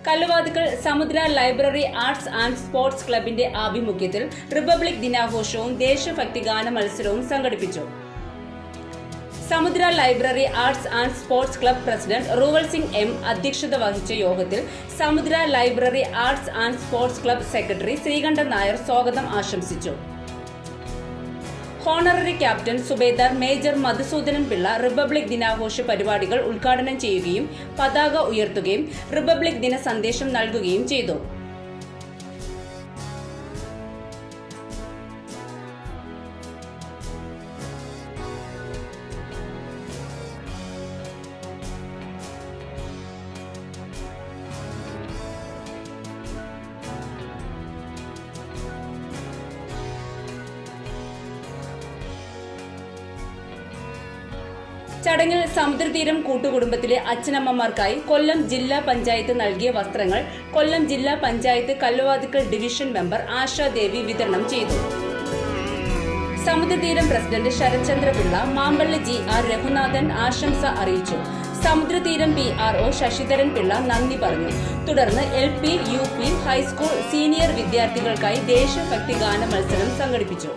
കല്ലുവാതുക്കൽ സമുദ്ര library arts and sports ക്ലബിന്റെ ആഭിമുഖ്യത്തിൽ റിപ്പബ്ലിക് ദിനാഘോഷവും ദേശഭക്തി ഗാന മത്സരവും സംഘടിപ്പിച്ചു. Samudra library arts and sports club president Ruval Singh M അധ്യക്ഷത വഹിച്ച യോഗത്തിൽ Samudra library arts and sports club secretary Sreekantan Nair സ്വാഗതം ആശംസിച്ചു. Honorary captain Subedar major Madhusoodanan Pillai republic ദിനാഘോഷ പരിപാടികൾ ഉദ്ഘാടനം ചെയ്യുകയും പതാക ഉയർത്തുകയും റിപ്പബ്ലിക് ദിന സന്ദേശം നൽകുകയും ചെയ്തു. ചടങ്ങിൽ സമുദ്രതീരം കൂട്ടുകുടുംബത്തിലെ അച്ഛനമ്മമാർക്കായി കൊല്ലം ജില്ലാ പഞ്ചായത്ത് നൽകിയ വസ്ത്രങ്ങൾ കൊല്ലം ജില്ലാ പഞ്ചായത്ത് കല്ലുവാതുക്കൽ ഡിവിഷൻ മെമ്പർ ആശാദേവി വിതരണം ചെയ്തു. സമുദ്രതീരം പ്രസിഡന്റ് ശരത്ചന്ദ്ര പിള്ള, മാമ്പള്ളി GR രഘുനാഥൻ ആശംസ അറിയിച്ചു. സമുദ്രതീരം PRO ശശിധരൻ പിള്ള നന്ദി പറഞ്ഞു. തുടർന്ന് LP, UP, ഹൈസ്കൂൾ സീനിയർ വിദ്യാർത്ഥികൾക്കായി ദേശഭക്തി ഗാന മത്സരം സംഘടിപ്പിച്ചു.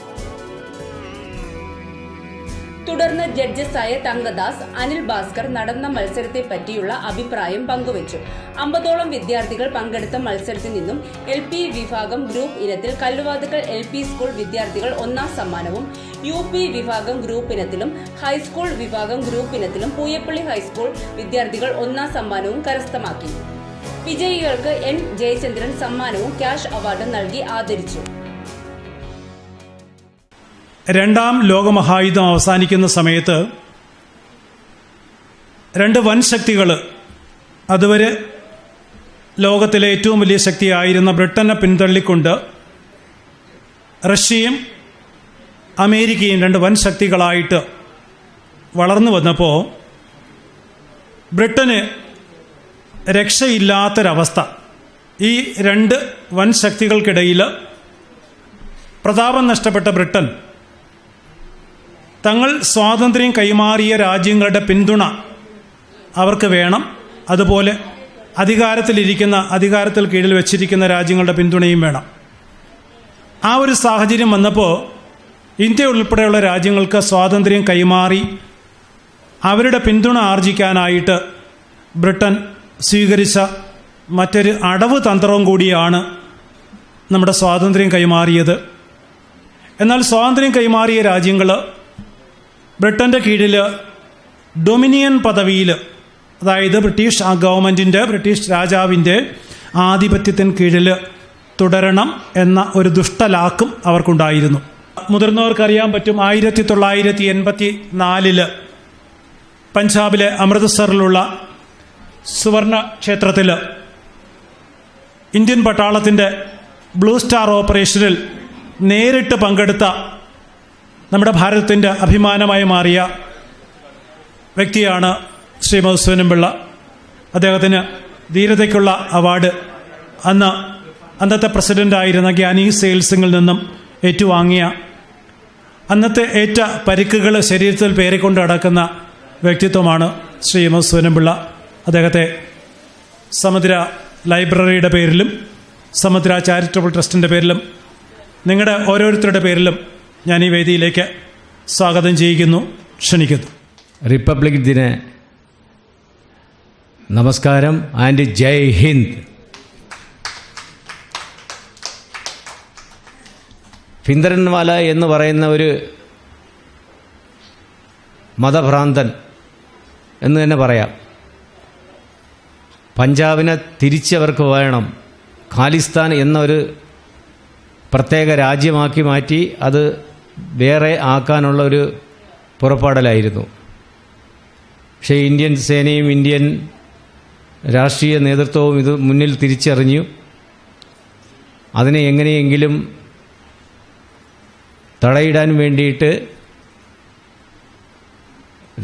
തുടർന്ന് ജഡ്ജസായ തങ്കദാസ്, അനിൽ ഭാസ്കർ നടന്ന മത്സരത്തെ പറ്റിയുള്ള അഭിപ്രായം പങ്കുവച്ചു. 50ഓളം വിദ്യാർത്ഥികൾ പങ്കെടുത്ത മത്സരത്തിൽ നിന്നും LP വിഭാഗം ഗ്രൂപ്പ് ഇനത്തിൽ കല്ലുവാതുക്കൽ LP സ്കൂൾ വിദ്യാർത്ഥികൾ 1ാം സമ്മാനവും, UP വിഭാഗം ഗ്രൂപ്പ് ഇനത്തിലും ഹൈസ്കൂൾ വിഭാഗം ഗ്രൂപ്പ് ഇനത്തിലും പൂയപ്പള്ളി ഹൈസ്കൂൾ വിദ്യാർത്ഥികൾ 1ാം സമ്മാനവും കരസ്ഥമാക്കി. വിജയികൾക്ക് N ജയചന്ദ്രൻ സമ്മാനവും ക്യാഷ് അവാർഡും നൽകി ആദരിച്ചു. രണ്ടാം ലോകമഹായുദ്ധം അവസാനിക്കുന്ന സമയത്ത് രണ്ട് വൻ ശക്തികൾ, അതുവരെ ലോകത്തിലെ ഏറ്റവും വലിയ ശക്തിയായിരുന്ന ബ്രിട്ടനെ പിന്തള്ളിക്കൊണ്ട് റഷ്യയും അമേരിക്കയും രണ്ട് വൻ ശക്തികളായിട്ട് വളർന്നു വന്നപ്പോൾ ബ്രിട്ടന് രക്ഷയില്ലാത്തൊരവസ്ഥ. ഈ രണ്ട് വൻ ശക്തികൾക്കിടയിൽ പ്രതാപം നഷ്ടപ്പെട്ട ബ്രിട്ടൻ തങ്ങൾ സ്വാതന്ത്ര്യം കൈമാറിയ രാജ്യങ്ങളുടെ പിന്തുണ അവർക്ക് വേണം, അതുപോലെ അധികാരത്തിൽ കീഴിൽ വെച്ചിരിക്കുന്ന രാജ്യങ്ങളുടെ പിന്തുണയും വേണം. ആ ഒരു സാഹചര്യം വന്നപ്പോൾ ഇന്ത്യ ഉൾപ്പെടെയുള്ള രാജ്യങ്ങൾക്ക് സ്വാതന്ത്ര്യം കൈമാറി അവരുടെ പിന്തുണ ആർജിക്കാനായിട്ട് ബ്രിട്ടൻ സ്വീകരിച്ച മറ്റൊരു അടവ് തന്ത്രവും കൂടിയാണ് നമ്മുടെ സ്വാതന്ത്ര്യം കൈമാറിയത്. എന്നാൽ സ്വാതന്ത്ര്യം കൈമാറിയ രാജ്യങ്ങൾ ബ്രിട്ടൻ്റെ കീഴിൽ ഡൊമിനിയൻ പദവിയിൽ, അതായത് ബ്രിട്ടീഷ് ഗവൺമെൻറ്റിൻ്റെ, ബ്രിട്ടീഷ് രാജാവിൻ്റെ ആധിപത്യത്തിന് കീഴിൽ തുടരണം എന്ന ഒരു ദുഷ്ടലാക്കും അവർക്കുണ്ടായിരുന്നു. മുതിർന്നവർക്കറിയാൻ പറ്റും, 1984 പഞ്ചാബിലെ അമൃത്സറിലുള്ള സുവർണ ക്ഷേത്രത്തിൽ ഇന്ത്യൻ പട്ടാളത്തിൻ്റെ ബ്ലൂ സ്റ്റാർ ഓപ്പറേഷനിൽ നേരിട്ട് പങ്കെടുത്ത നമ്മുടെ ഭാരതത്തിൻ്റെ അഭിമാനമായി മാറിയ വ്യക്തിയാണ് ശ്രീ മധുസൂദനൻ പിള്ള. അദ്ദേഹത്തിന് ധീരതയ്ക്കുള്ള അവാർഡ് അന്നത്തെ പ്രസിഡൻ്റായിരുന്ന ഗ്യാനി സെയിൽ സിംഗിൽ നിന്നും ഏറ്റുവാങ്ങിയ, അന്നത്തെ ഏറ്റ പരിക്കുകൾ ശരീരത്തിൽ പേറിക്കൊണ്ട് നടക്കുന്ന വ്യക്തിത്വമാണ് ശ്രീ മധുസൂദനൻ പിള്ള. അദ്ദേഹത്തെ സമുദ്ര ലൈബ്രറിയുടെ പേരിലും സമുദ്ര ചാരിറ്റബിൾ ട്രസ്റ്റിൻ്റെ പേരിലും നിങ്ങളുടെ ഓരോരുത്തരുടെ പേരിലും ഞാൻ ഈ വേദിയിലേക്ക് സ്വാഗതം ചെയ്യുന്നു, ക്ഷണിക്കുന്നു. റിപ്പബ്ലിക് ദിന നമസ്കാരം ആൻഡ് ജയ് ഹിന്ദ്. ഭിന്ദ്രൻവാല എന്ന് പറയുന്ന ഒരു മതഭ്രാന്തൻ എന്ന് തന്നെ പറയാം. പഞ്ചാബിനെ തിരിച്ചവർക്ക് വേണം, ഖാലിസ്ഥാൻ എന്നൊരു പ്രത്യേക രാജ്യമാക്കി മാറ്റി അത് വേറെ ആക്കാനുള്ള ഒരു പുറപ്പാടലായിരുന്നു. പക്ഷേ ഇന്ത്യൻ സേനയും ഇന്ത്യൻ രാഷ്ട്രീയ നേതൃത്വവും ഇത് മുന്നിൽ തിരിച്ചറിഞ്ഞു. അതിനെ എങ്ങനെയെങ്കിലും തടയിടാൻ വേണ്ടിയിട്ട്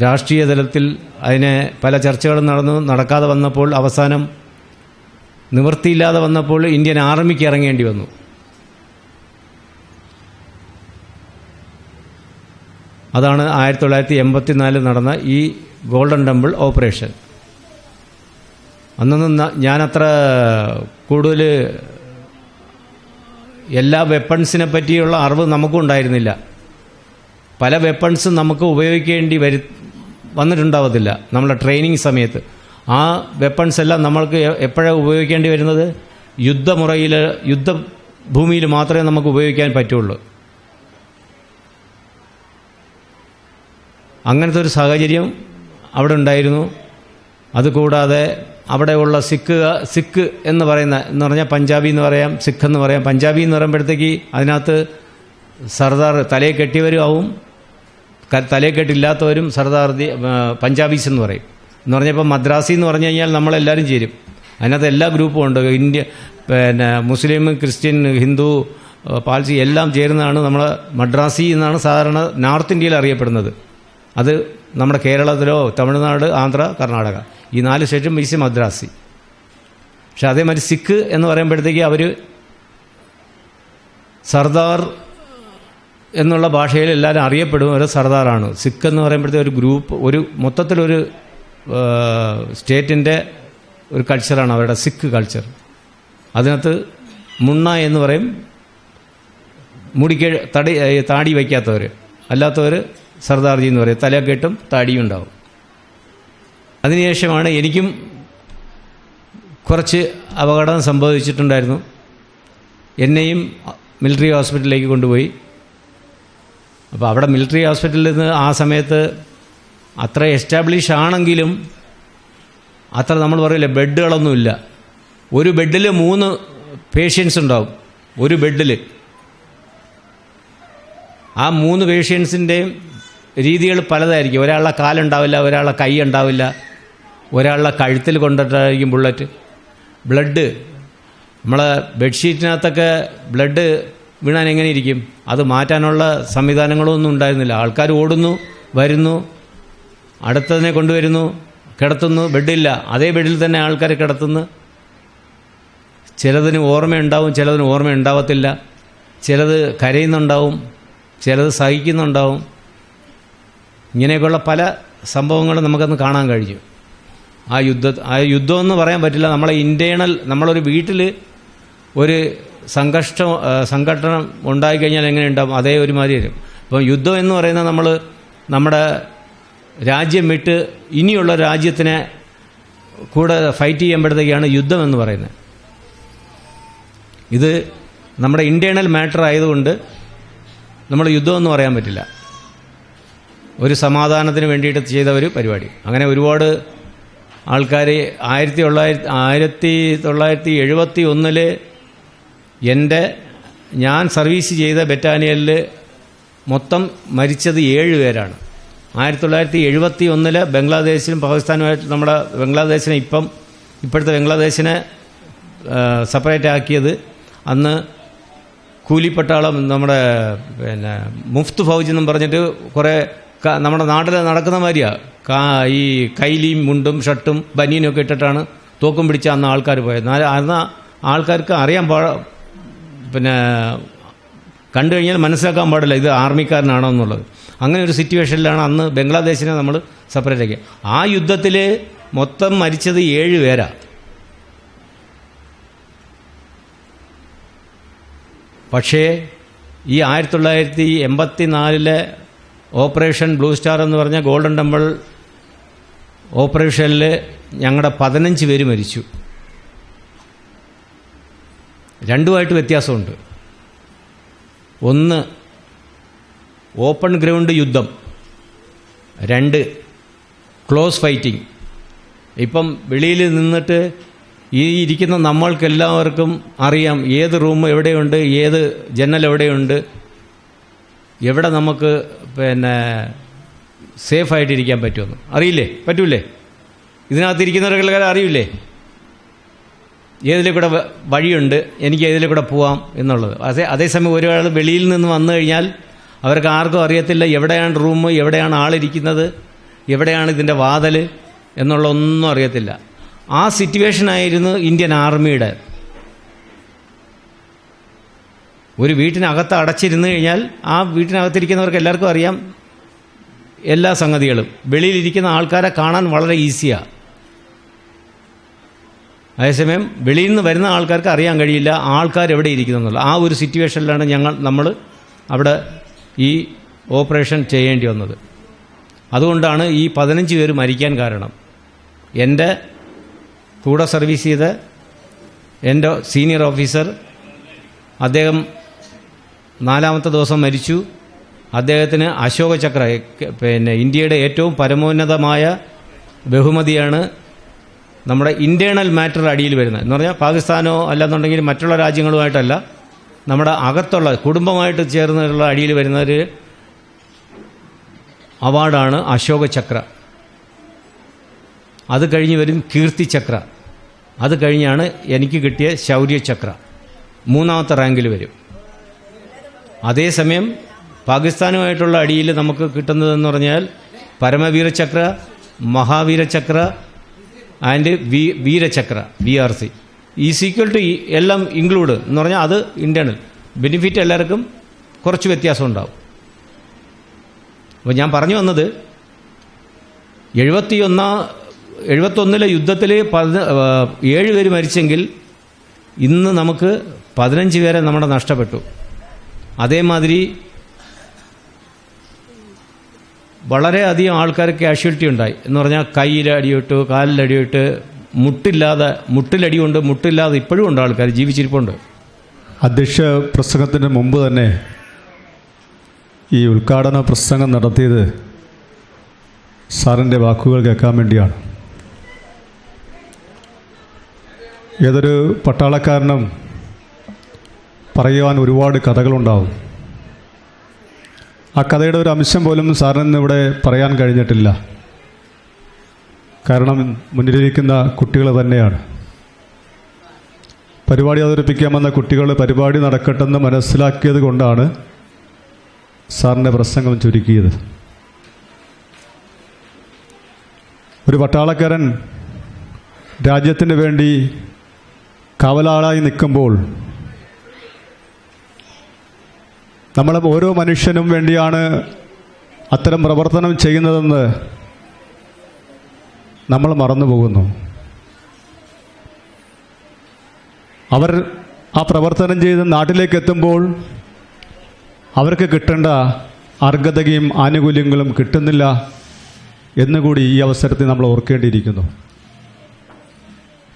രാഷ്ട്രീയ തലത്തിൽ അതിനെ പല ചർച്ചകളും നടക്കാതെ വന്നപ്പോൾ, അവസാനം നിവൃത്തിയില്ലാതെ വന്നപ്പോൾ ഇന്ത്യൻ ആർമിക്ക് ഇറങ്ങേണ്ടി വന്നു. അതാണ് 1984 നടന്ന ഈ ഗോൾഡൻ ടെമ്പിൾ ഓപ്പറേഷൻ. അന്നൊന്നും ഞാനത്ര കൂടുതൽ എല്ലാ വെപ്പൺസിനെ പറ്റിയുള്ള അറിവ് നമുക്കും ഉണ്ടായിരുന്നില്ല. പല വെപ്പൺസും നമുക്ക് ഉപയോഗിക്കേണ്ടി വന്നിട്ടുണ്ടാവത്തില്ല നമ്മളെ ട്രെയിനിങ് സമയത്ത്. ആ വെപ്പൺസ് എല്ലാം നമ്മൾക്ക് എപ്പോഴാണ് ഉപയോഗിക്കേണ്ടി വരുന്നത്? യുദ്ധമുറയിൽ, യുദ്ധഭൂമിയിൽ മാത്രമേ നമുക്ക് ഉപയോഗിക്കാൻ പറ്റുള്ളൂ. അങ്ങനത്തെ ഒരു സാഹചര്യം അവിടെ ഉണ്ടായിരുന്നു. അതുകൂടാതെ അവിടെയുള്ള സിഖ് എന്ന് പറഞ്ഞാൽ പഞ്ചാബി എന്ന് പറയാം, സിഖ് എന്ന് പറയാം. പഞ്ചാബി എന്ന് പറയുമ്പോഴത്തേക്ക് അതിനകത്ത് സർദാർ തലയെ കെട്ടിയവരും ആവും, തലയെ കെട്ടില്ലാത്തവരും പഞ്ചാബീസ് എന്ന് പറയും. എന്ന് പറഞ്ഞാൽ ഇപ്പം മദ്രാസി എന്ന് പറഞ്ഞു കഴിഞ്ഞാൽ നമ്മളെല്ലാവരും ചേരും. അതിനകത്ത് എല്ലാ ഗ്രൂപ്പും ഉണ്ട്. മുസ്ലിം, ക്രിസ്ത്യൻ, ഹിന്ദു, പാൽസി എല്ലാം ചേരുന്നതാണ് നമ്മൾ മദ്രാസി എന്നാണ് സാധാരണ നോർത്ത് ഇന്ത്യയിൽ അറിയപ്പെടുന്നത്. അത് നമ്മുടെ കേരളത്തിലോ തമിഴ്നാട്, ആന്ധ്ര, കർണാടക ഈ 4 സ്റ്റേറ്റും വീശി മദ്രാസി. പക്ഷെ അതേമാതിരി സിഖ് എന്ന് പറയുമ്പോഴത്തേക്ക് അവർ സർദാർ എന്നുള്ള ഭാഷയിൽ എല്ലാവരും അറിയപ്പെടും. ഒരു സർദാറാണ്. സിഖ് എന്ന് പറയുമ്പോഴത്തേക്ക് ഒരു ഗ്രൂപ്പ്, ഒരു മൊത്തത്തിലൊരു സ്റ്റേറ്റിൻ്റെ ഒരു കൾച്ചറാണ് അവരുടെ സിഖ് കൾച്ചർ. അതിനകത്ത് മുണ്ണ എന്ന് പറയും, മുടിക്ക് താടി വയ്ക്കാത്തവർ. അല്ലാത്തവർ സർദാർജി എന്ന് പറയും. തലക്കെട്ടും താടിയും ഉണ്ടാവും. അതിനുശേഷമാണ് എനിക്കും കുറച്ച് അപകടം സംഭവിച്ചിട്ടുണ്ടായിരുന്നു. എന്നെയും മിലിറ്ററി ഹോസ്പിറ്റലിലേക്ക് കൊണ്ടുപോയി. അപ്പോൾ അവിടെ മിലിറ്ററി ഹോസ്പിറ്റലിൽ നിന്ന് ആ സമയത്ത് അത്ര എസ്റ്റാബ്ലിഷ് ആണെങ്കിലും അത്ര നമ്മൾ പറയില്ല, ബെഡുകളൊന്നുമില്ല. ഒരു ബെഡിൽ 3 പേഷ്യൻസ് ഉണ്ടാവും. ഒരു ബെഡിൽ ആ 3 പേഷ്യൻസിൻ്റെയും രീതികൾ പലതായിരിക്കും. ഒരാളുടെ കാലുണ്ടാവില്ല, ഒരാളുടെ കൈ ഉണ്ടാവില്ല, ഒരാളുടെ കഴുത്തിൽ കൊണ്ടിട്ടായിരിക്കും ബുള്ളറ്റ്. ബ്ലഡ് നമ്മളെ ബെഡ്ഷീറ്റിനകത്തൊക്കെ ബ്ലഡ് വീണാൻ എങ്ങനെ ഇരിക്കും? അത് മാറ്റാനുള്ള സംവിധാനങ്ങളൊന്നും ഉണ്ടായിരുന്നില്ല. ആൾക്കാർ ഓടുന്നു, വരുന്നു, അടുത്തതിനെ കൊണ്ടുവരുന്നു, കിടത്തുന്നു. ബെഡില്ല, അതേ ബെഡിൽ തന്നെ ആൾക്കാരെ കിടത്തുന്നു. ചിലതിന് ഓർമ്മയുണ്ടാവും, ചിലതിന് ഓർമ്മയുണ്ടാവത്തില്ല. ചിലത് കരയുന്നുണ്ടാവും, ചിലത് സഹിക്കുന്നുണ്ടാവും. ഇങ്ങനെയൊക്കെയുള്ള പല സംഭവങ്ങളും നമുക്കന്ന് കാണാൻ കഴിഞ്ഞു. ആ യുദ്ധമെന്ന് പറയാൻ പറ്റില്ല. നമ്മളെ ഇൻറ്റേണൽ, നമ്മളൊരു വീട്ടിൽ ഒരു സംഘട്ടനം ഉണ്ടായിക്കഴിഞ്ഞാൽ എങ്ങനെ ഉണ്ടാവും, അതേ ഒരുമാതിരി വരും. അപ്പം യുദ്ധം എന്ന് പറയുന്നത് നമ്മൾ നമ്മുടെ രാജ്യം വിട്ട് ഇനിയുള്ള രാജ്യത്തിനെ കൂടെ ഫൈറ്റ് ചെയ്യുമ്പോഴത്തേക്കാണ് യുദ്ധം എന്ന് പറയുന്നത്. ഇത് നമ്മുടെ ഇൻറ്റേണൽ മാറ്റർ ആയതുകൊണ്ട് നമ്മൾ യുദ്ധമെന്ന് പറയാൻ പറ്റില്ല. ഒരു സമാധാനത്തിന് വേണ്ടിയിട്ട് ചെയ്ത ഒരു പരിപാടി. അങ്ങനെ ഒരുപാട് ആൾക്കാർ 1971 ഞാൻ സർവീസ് ചെയ്ത ബറ്റാലിയനിൽ മൊത്തം മരിച്ചത് 7 പേരാണ്. 1971 ബംഗ്ലാദേശിലും പാകിസ്ഥാനുമായിട്ട് നമ്മുടെ ബംഗ്ലാദേശിനെ ഇപ്പോഴത്തെ ബംഗ്ലാദേശിനെ സെപ്പറേറ്റ് ആക്കിയത് അന്ന് കൂലിപ്പട്ടാളം, നമ്മുടെ മുഫ്ത് ഫൗജ് എന്നും പറഞ്ഞിട്ട് കുറേ നമ്മുടെ നാട്ടിൽ നടക്കുന്ന മാതിരിയാണ്. ഈ കൈലിയും മുണ്ടും ഷർട്ടും ബനിയനും ഒക്കെ ഇട്ടിട്ടാണ് തോക്കും പിടിച്ച അന്ന് ആൾക്കാർ പോയത്. അന്ന് ആൾക്കാർക്ക് അറിയാൻ കണ്ടു കഴിഞ്ഞാൽ മനസ്സിലാക്കാൻ പാടില്ല ഇത് ആർമിക്കാരനാണോ എന്നുള്ളത്. അങ്ങനെ ഒരു സിറ്റുവേഷനിലാണ് അന്ന് ബംഗ്ലാദേശിനെ നമ്മൾ സെപ്പറേറ്റ് ആക്കിയത്. ആ യുദ്ധത്തിൽ മൊത്തം മരിച്ചത് 7 പേരാണ്. പക്ഷേ ഈ 1984 ഓപ്പറേഷൻ ബ്ലൂ സ്റ്റാർ എന്ന് പറഞ്ഞ ഗോൾഡൻ ടെമ്പിൾ ഓപ്പറേഷനിൽ ഞങ്ങളുടെ 15 പേര് മരിച്ചു. രണ്ടുമായിട്ട് വ്യത്യാസമുണ്ട്. ഒന്ന് ഓപ്പൺ ഗ്രൗണ്ട് യുദ്ധം, 2 ക്ലോസ് ഫൈറ്റിംഗ്. ഇപ്പം വെളിയിൽ നിന്നിട്ട് ഈ ഇരിക്കുന്ന നമ്മൾക്കെല്ലാവർക്കും അറിയാം ഏത് റൂം എവിടെയുണ്ട്, ഏത് ജനൽ എവിടെയുണ്ട്, എവിടെ നമുക്ക് സേഫായിട്ടിരിക്കാൻ പറ്റുമെന്ന് അറിയില്ലേ? പറ്റൂലേ? ഇതിനകത്തിരിക്കുന്നവർക്കെല്ലാം അറിയില്ലേ ഏതിലെ കൂടെ വഴിയുണ്ട്, എനിക്ക് ഏതിലെ കൂടെ പോവാം എന്നുള്ളത്. അതേസമയം ഒരാൾ വെളിയിൽ നിന്ന് വന്നു കഴിഞ്ഞാൽ അവർക്ക് ആർക്കും അറിയത്തില്ല എവിടെയാണ് റൂം, എവിടെയാണ് ആളിരിക്കുന്നത്, എവിടെയാണ് ഇതിൻ്റെ വാതിൽ എന്നുള്ള ഒന്നും അറിയത്തില്ല. ആ സിറ്റുവേഷനായിരുന്നു ഇന്ത്യൻ ആർമിയുടെ. ഒരു വീട്ടിനകത്ത് അടച്ചിരുന്നു കഴിഞ്ഞാൽ ആ വീട്ടിനകത്തിരിക്കുന്നവർക്ക് എല്ലാവർക്കും അറിയാം എല്ലാ സംഗതികളും. വെളിയിലിരിക്കുന്ന ആൾക്കാരെ കാണാൻ വളരെ ഈസിയാണ്. അതേസമയം വെളിയിൽ നിന്ന് വരുന്ന ആൾക്കാർക്ക് അറിയാൻ കഴിയില്ല ആൾക്കാർ എവിടെ ഇരിക്കുന്നു എന്നുള്ളത്. ആ ഒരു സിറ്റുവേഷനിലാണ് നമ്മൾ അവിടെ ഈ ഓപ്പറേഷൻ ചെയ്യേണ്ടി വന്നത്. അതുകൊണ്ടാണ് ഈ 15 പേര് മരിക്കാൻ കാരണം. എൻ്റെ കൂടെ സർവീസ് ചെയ്ത എൻ്റെ സീനിയർ ഓഫീസർ, അദ്ദേഹം 4-ാമത്തെ ദിവസം മരിച്ചു. അദ്ദേഹത്തിന് അശോക ചക്ര, പിന്നെ ഇന്ത്യയുടെ ഏറ്റവും പരമോന്നതമായ ബഹുമതിയാണ് നമ്മുടെ ഇൻറ്റേർണൽ മാറ്റർ അടിയിൽ വരുന്നത്. എന്ന് പറഞ്ഞാൽ പാകിസ്ഥാനോ അല്ലെന്നുണ്ടെങ്കിൽ മറ്റുള്ള രാജ്യങ്ങളുമായിട്ടല്ല, നമ്മുടെ അകത്തുള്ള കുടുംബമായിട്ട് ചേർന്നുള്ള അടിയിൽ വരുന്ന ഒരു അവാർഡാണ് അശോക ചക്ര. അത് കഴിഞ്ഞ് വരും കീർത്തി ചക്ര. അത് കഴിഞ്ഞാണ് എനിക്ക് കിട്ടിയ ശൗര്യ ചക്ര, 3-ാമത്തെ റാങ്കിൽ വരും. അതേസമയം പാകിസ്ഥാനുമായിട്ടുള്ള അടിയിൽ നമുക്ക് കിട്ടുന്നതെന്ന് പറഞ്ഞാൽ Paramvir Chakra, Mahavir Chakra and Vir Chakra, VRC. Is equal to എല്ലാം ഇൻക്ലൂഡ് എന്ന് പറഞ്ഞാൽ അത് ഇൻറ്റേർണൽ ബെനിഫിറ്റ് എല്ലാവർക്കും കുറച്ച് വ്യത്യാസം ഉണ്ടാവും. അപ്പോൾ ഞാൻ പറഞ്ഞു വന്നത് 71 യുദ്ധത്തിൽ 7 പേര് മരിച്ചെങ്കിൽ ഇന്ന് നമുക്ക് 15 പേരെ നമ്മുടെ നഷ്ടപ്പെട്ടു. അതേമാതിരി വളരെയധികം ആൾക്കാർ കാഷ്വാലിറ്റി ഉണ്ടായി. എന്ന് പറഞ്ഞാൽ കയ്യിലടിയിട്ട്, കാലിലടിയിട്ട്, മുട്ടിലടി കൊണ്ട് മുട്ടില്ലാതെ ഇപ്പോഴും ഉണ്ട് ആൾക്കാർ ജീവിച്ചിരിപ്പുണ്ട്. അധ്യക്ഷ പ്രസംഗത്തിന് മുമ്പ് തന്നെ ഈ ഉദ്ഘാടന പ്രസംഗം നടത്തിയത് സാറിൻ്റെ വാക്കുകൾ കേൾക്കാൻ വേണ്ടിയാണ്. ഏതൊരു പട്ടാളക്കാരനും പറയുവാൻ ഒരുപാട് കഥകളുണ്ടാവും. ആ കഥയുടെ ഒരു അംശം പോലും സാറിന് ഇവിടെ പറയാൻ കഴിഞ്ഞിട്ടില്ല. കാരണം മുന്നിലിരിക്കുന്ന കുട്ടികൾ തന്നെയാണ്. പരിപാടി അവതരിപ്പിക്കാൻ വന്ന കുട്ടികൾ പരിപാടി നടക്കട്ടെന്ന് മനസ്സിലാക്കിയത് കൊണ്ടാണ് സാറിൻ്റെ പ്രസംഗം ചുരുക്കിയത്. ഒരു പട്ടാളക്കാരൻ രാജ്യത്തിന് വേണ്ടി കാവലാളായി നിൽക്കുമ്പോൾ നമ്മൾ ഓരോ മനുഷ്യനും വേണ്ടിയാണ് അത്തരം പ്രവർത്തനം ചെയ്യുന്നതെന്ന് നമ്മൾ മറന്നുപോകുന്നു. അവർ ആ പ്രവർത്തനം ചെയ്ത് നാട്ടിലേക്ക് എത്തുമ്പോൾ അവർക്ക് കിട്ടേണ്ട അർഹതയും ആനുകൂല്യങ്ങളും കിട്ടുന്നില്ല എന്നുകൂടി ഈ അവസരത്തിൽ നമ്മൾ ഓർക്കേണ്ടിയിരിക്കുന്നു.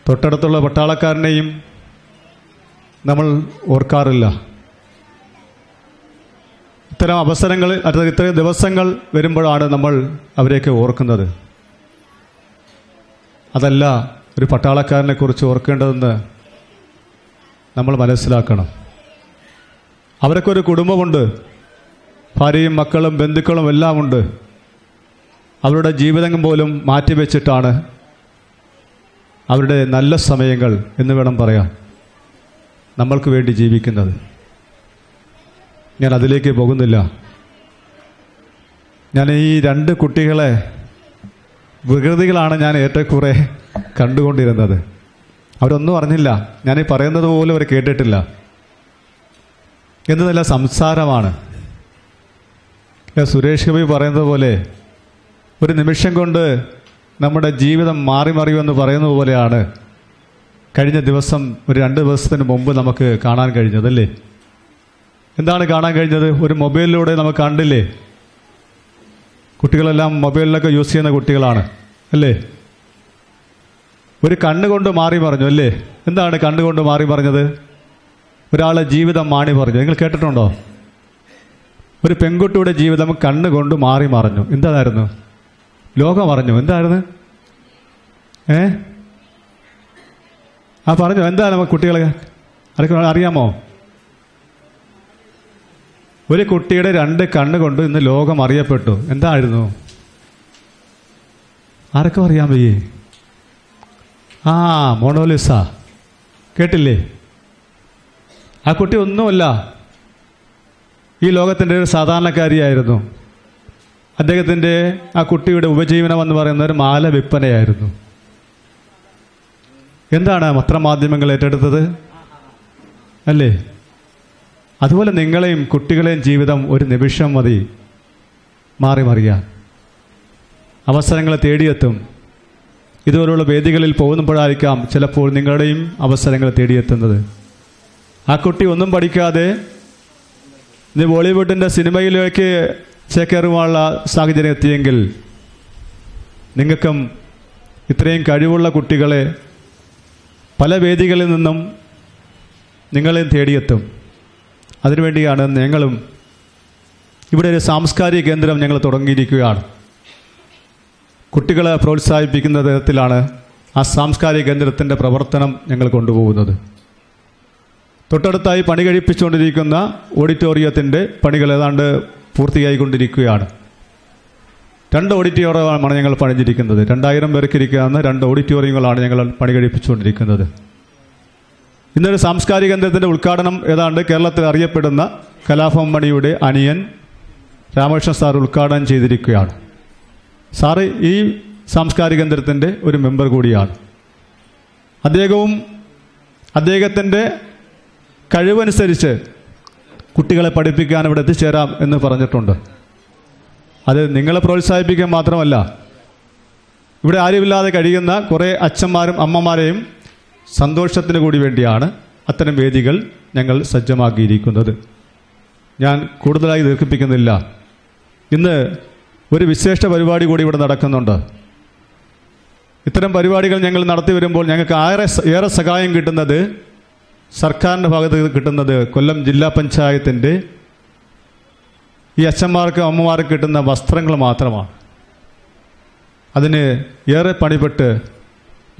തൊട്ടടുത്തുള്ള പട്ടാളക്കാരനെയും നമ്മൾ ഓർക്കാറില്ല. ഇത്തരം അവസരങ്ങൾ, ഇത്തരം ദിവസങ്ങൾ വരുമ്പോഴാണ് നമ്മൾ അവരെയൊക്കെ ഓർക്കുന്നത്. അതല്ല ഒരു പട്ടാളക്കാരനെക്കുറിച്ച് ഓർക്കേണ്ടതെന്ന് നമ്മൾ മനസ്സിലാക്കണം. അവരൊക്കെ ഒരു കുടുംബമുണ്ട്, ഭാര്യയും മക്കളും ബന്ധുക്കളും എല്ലാം ഉണ്ട്. അവരുടെ ജീവിതം പോലും മാറ്റിവെച്ചിട്ടാണ് അവരുടെ നല്ല സമയങ്ങൾ എന്ന് വേണം പറയാൻ നമ്മൾക്ക് വേണ്ടി ജീവിക്കുന്നത്. ഞാൻ അതിലേക്ക് പോകുന്നില്ല. ഞാൻ ഈ 2 കുട്ടികളെ വികൃതികളാണ് ഞാൻ ഏറ്റക്കുറെ കണ്ടുകൊണ്ടിരുന്നത്. അവരൊന്നും അറിഞ്ഞില്ല, ഞാനീ പറയുന്നത് പോലും അവർ കേട്ടിട്ടില്ല. എന്ത് നല്ല സംസാരമാണ്. സുരേഷ് കവി പറയുന്നത് പോലെ ഒരു നിമിഷം കൊണ്ട് നമ്മുടെ ജീവിതം മാറി മറിയുമെന്ന് പറയുന്നത് പോലെയാണ് കഴിഞ്ഞ ദിവസം ഒരു 2 ദിവസത്തിന് മുമ്പ് നമുക്ക് കാണാൻ കഴിഞ്ഞതല്ലേ. എന്താണ് കാണാൻ കഴിഞ്ഞത്? ഒരു മൊബൈലിലൂടെ നമുക്ക് കണ്ടില്ലേ. കുട്ടികളെല്ലാം മൊബൈലിലൊക്കെ യൂസ് ചെയ്യുന്ന കുട്ടികളാണ് അല്ലേ. ഒരു കണ്ണുകൊണ്ട് മാറി പറഞ്ഞു അല്ലേ. എന്താണ് കണ്ണുകൊണ്ട് മാറി പറഞ്ഞത്? ഒരാളെ ജീവിതം മാറി പറഞ്ഞു. നിങ്ങൾ കേട്ടിട്ടുണ്ടോ? ഒരു പെൺകുട്ടിയുടെ ജീവിതം കണ്ണുകൊണ്ട് മാറി മറിഞ്ഞു. എന്തായിരുന്നു? ലോകം അറിഞ്ഞു. എന്തായിരുന്നു? പറഞ്ഞു. എന്താ നമുക്ക് കുട്ടികളെ ആർക്കും അറിയാമോ? ഒരു കുട്ടിയുടെ 2 കണ്ണുകൊണ്ട് ഇന്ന് ലോകം അറിയപ്പെട്ടു. എന്തായിരുന്നു? ആർക്കും അറിയാൻ വയ്യേ? മൊണോലിസ. കേട്ടില്ലേ? ആ കുട്ടി ഒന്നുമല്ല, ഈ ലോകത്തിൻ്റെ ഒരു സാധാരണക്കാരിയായിരുന്നു. അദ്ദേഹത്തിൻ്റെ ആ കുട്ടിയുടെ ഉപജീവനം എന്ന് പറയുന്ന ഒരു മാല വിൽപ്പനയായിരുന്നു. എന്താണ് പത്രമാധ്യമങ്ങൾ ഏറ്റെടുത്തത് അല്ലേ? അതുപോലെ നിങ്ങളെയും കുട്ടികളെയും ജീവിതം ഒരു നിമിഷം മതി മാറി മറിയാൻ. അവസരങ്ങളെ തേടിയെത്തും. ഇതുപോലുള്ള വേദികളിൽ പോകുമ്പോഴായിരിക്കാം ചിലപ്പോൾ നിങ്ങളുടെയും അവസരങ്ങൾ തേടിയെത്തുന്നത്. ആ കുട്ടി ഒന്നും പഠിക്കാതെ ഇന്ന് ബോളിവുഡിൻ്റെ സിനിമയിലേക്ക് ചേക്കേറുവാനുള്ള സാഹചര്യം എത്തിയെങ്കിൽ നിങ്ങൾക്കും ഇത്രയും കഴിവുള്ള കുട്ടികളെ പല വേദികളിൽ നിന്നും നിങ്ങളെയും തേടിയെത്തും. അതിനുവേണ്ടിയാണ് ഞങ്ങളും ഇവിടെ ഒരു സാംസ്കാരിക കേന്ദ്രം ഞങ്ങൾ തുടങ്ങിയിരിക്കുകയാണ്. കുട്ടികളെ പ്രോത്സാഹിപ്പിക്കുന്ന തരത്തിലാണ് ആ സാംസ്കാരിക കേന്ദ്രത്തിൻ്റെ പ്രവർത്തനം ഞങ്ങൾ കൊണ്ടുപോകുന്നത്. തൊട്ടടുത്തായി പണി കഴിപ്പിച്ചുകൊണ്ടിരിക്കുന്ന ഓഡിറ്റോറിയത്തിൻ്റെ പണികൾ ഏതാണ്ട് പൂർത്തിയായിക്കൊണ്ടിരിക്കുകയാണ്. 2 ഓഡിറ്റോറിയമാണ് ഞങ്ങൾ പണിഞ്ഞിരിക്കുന്നത്. 2000 പേർക്ക് ഇരിക്കാവുന്ന 2 ഓഡിറ്റോറിയങ്ങളാണ് ഞങ്ങൾ പണി കഴിപ്പിച്ചുകൊണ്ടിരിക്കുന്നത്. ഇന്നൊരു സാംസ്കാരിക കേന്ദ്രത്തിൻ്റെ ഉദ്ഘാടനം ഏതാണ്ട് കേരളത്തിൽ അറിയപ്പെടുന്ന കലാഭവൻ മണിയുടെ അനിയൻ രാമകൃഷ്ണൻ സാർ ഉദ്ഘാടനം ചെയ്തിരിക്കുകയാണ്. സാറ് ഈ സാംസ്കാരിക കേന്ദ്രത്തിൻ്റെ ഒരു മെമ്പർ കൂടിയാണ്. അദ്ദേഹത്തിൻ്റെ കഴിവനുസരിച്ച് കുട്ടികളെ പഠിപ്പിക്കാൻ ഇവിടെ എത്തിച്ചേരാം എന്ന് പറഞ്ഞിട്ടുണ്ട്. അത് നിങ്ങളെ പ്രോത്സാഹിപ്പിക്കാൻ മാത്രമല്ല, ഇവിടെ ആരുമില്ലാതെ കഴിയുന്ന കുറേ അച്ഛന്മാരും അമ്മമാരെയും സന്തോഷത്തിന് കൂടി വേണ്ടിയാണ് അത്തരം വേദികൾ ഞങ്ങൾ സജ്ജമാക്കിയിരിക്കുന്നത്. ഞാൻ കൂടുതലായി ദീർഘിപ്പിക്കുന്നില്ല. ഇന്ന് ഒരു വിശേഷ പരിപാടി കൂടി ഇവിടെ നടക്കുന്നുണ്ട്. ഇത്തരം പരിപാടികൾ ഞങ്ങൾ നടത്തി വരുമ്പോൾ ഞങ്ങൾക്ക് ഏറെ സഹായം കിട്ടുന്നത് സർക്കാരിൻ്റെ ഭാഗത്ത് കിട്ടുന്നത് കൊല്ലം ജില്ലാ പഞ്ചായത്തിൻ്റെ ഈ അച്ഛന്മാർക്കും അമ്മമാർക്കും കിട്ടുന്ന വസ്ത്രങ്ങൾ മാത്രമാണ്. അതിന് ഏറെ പണിപ്പെട്ട്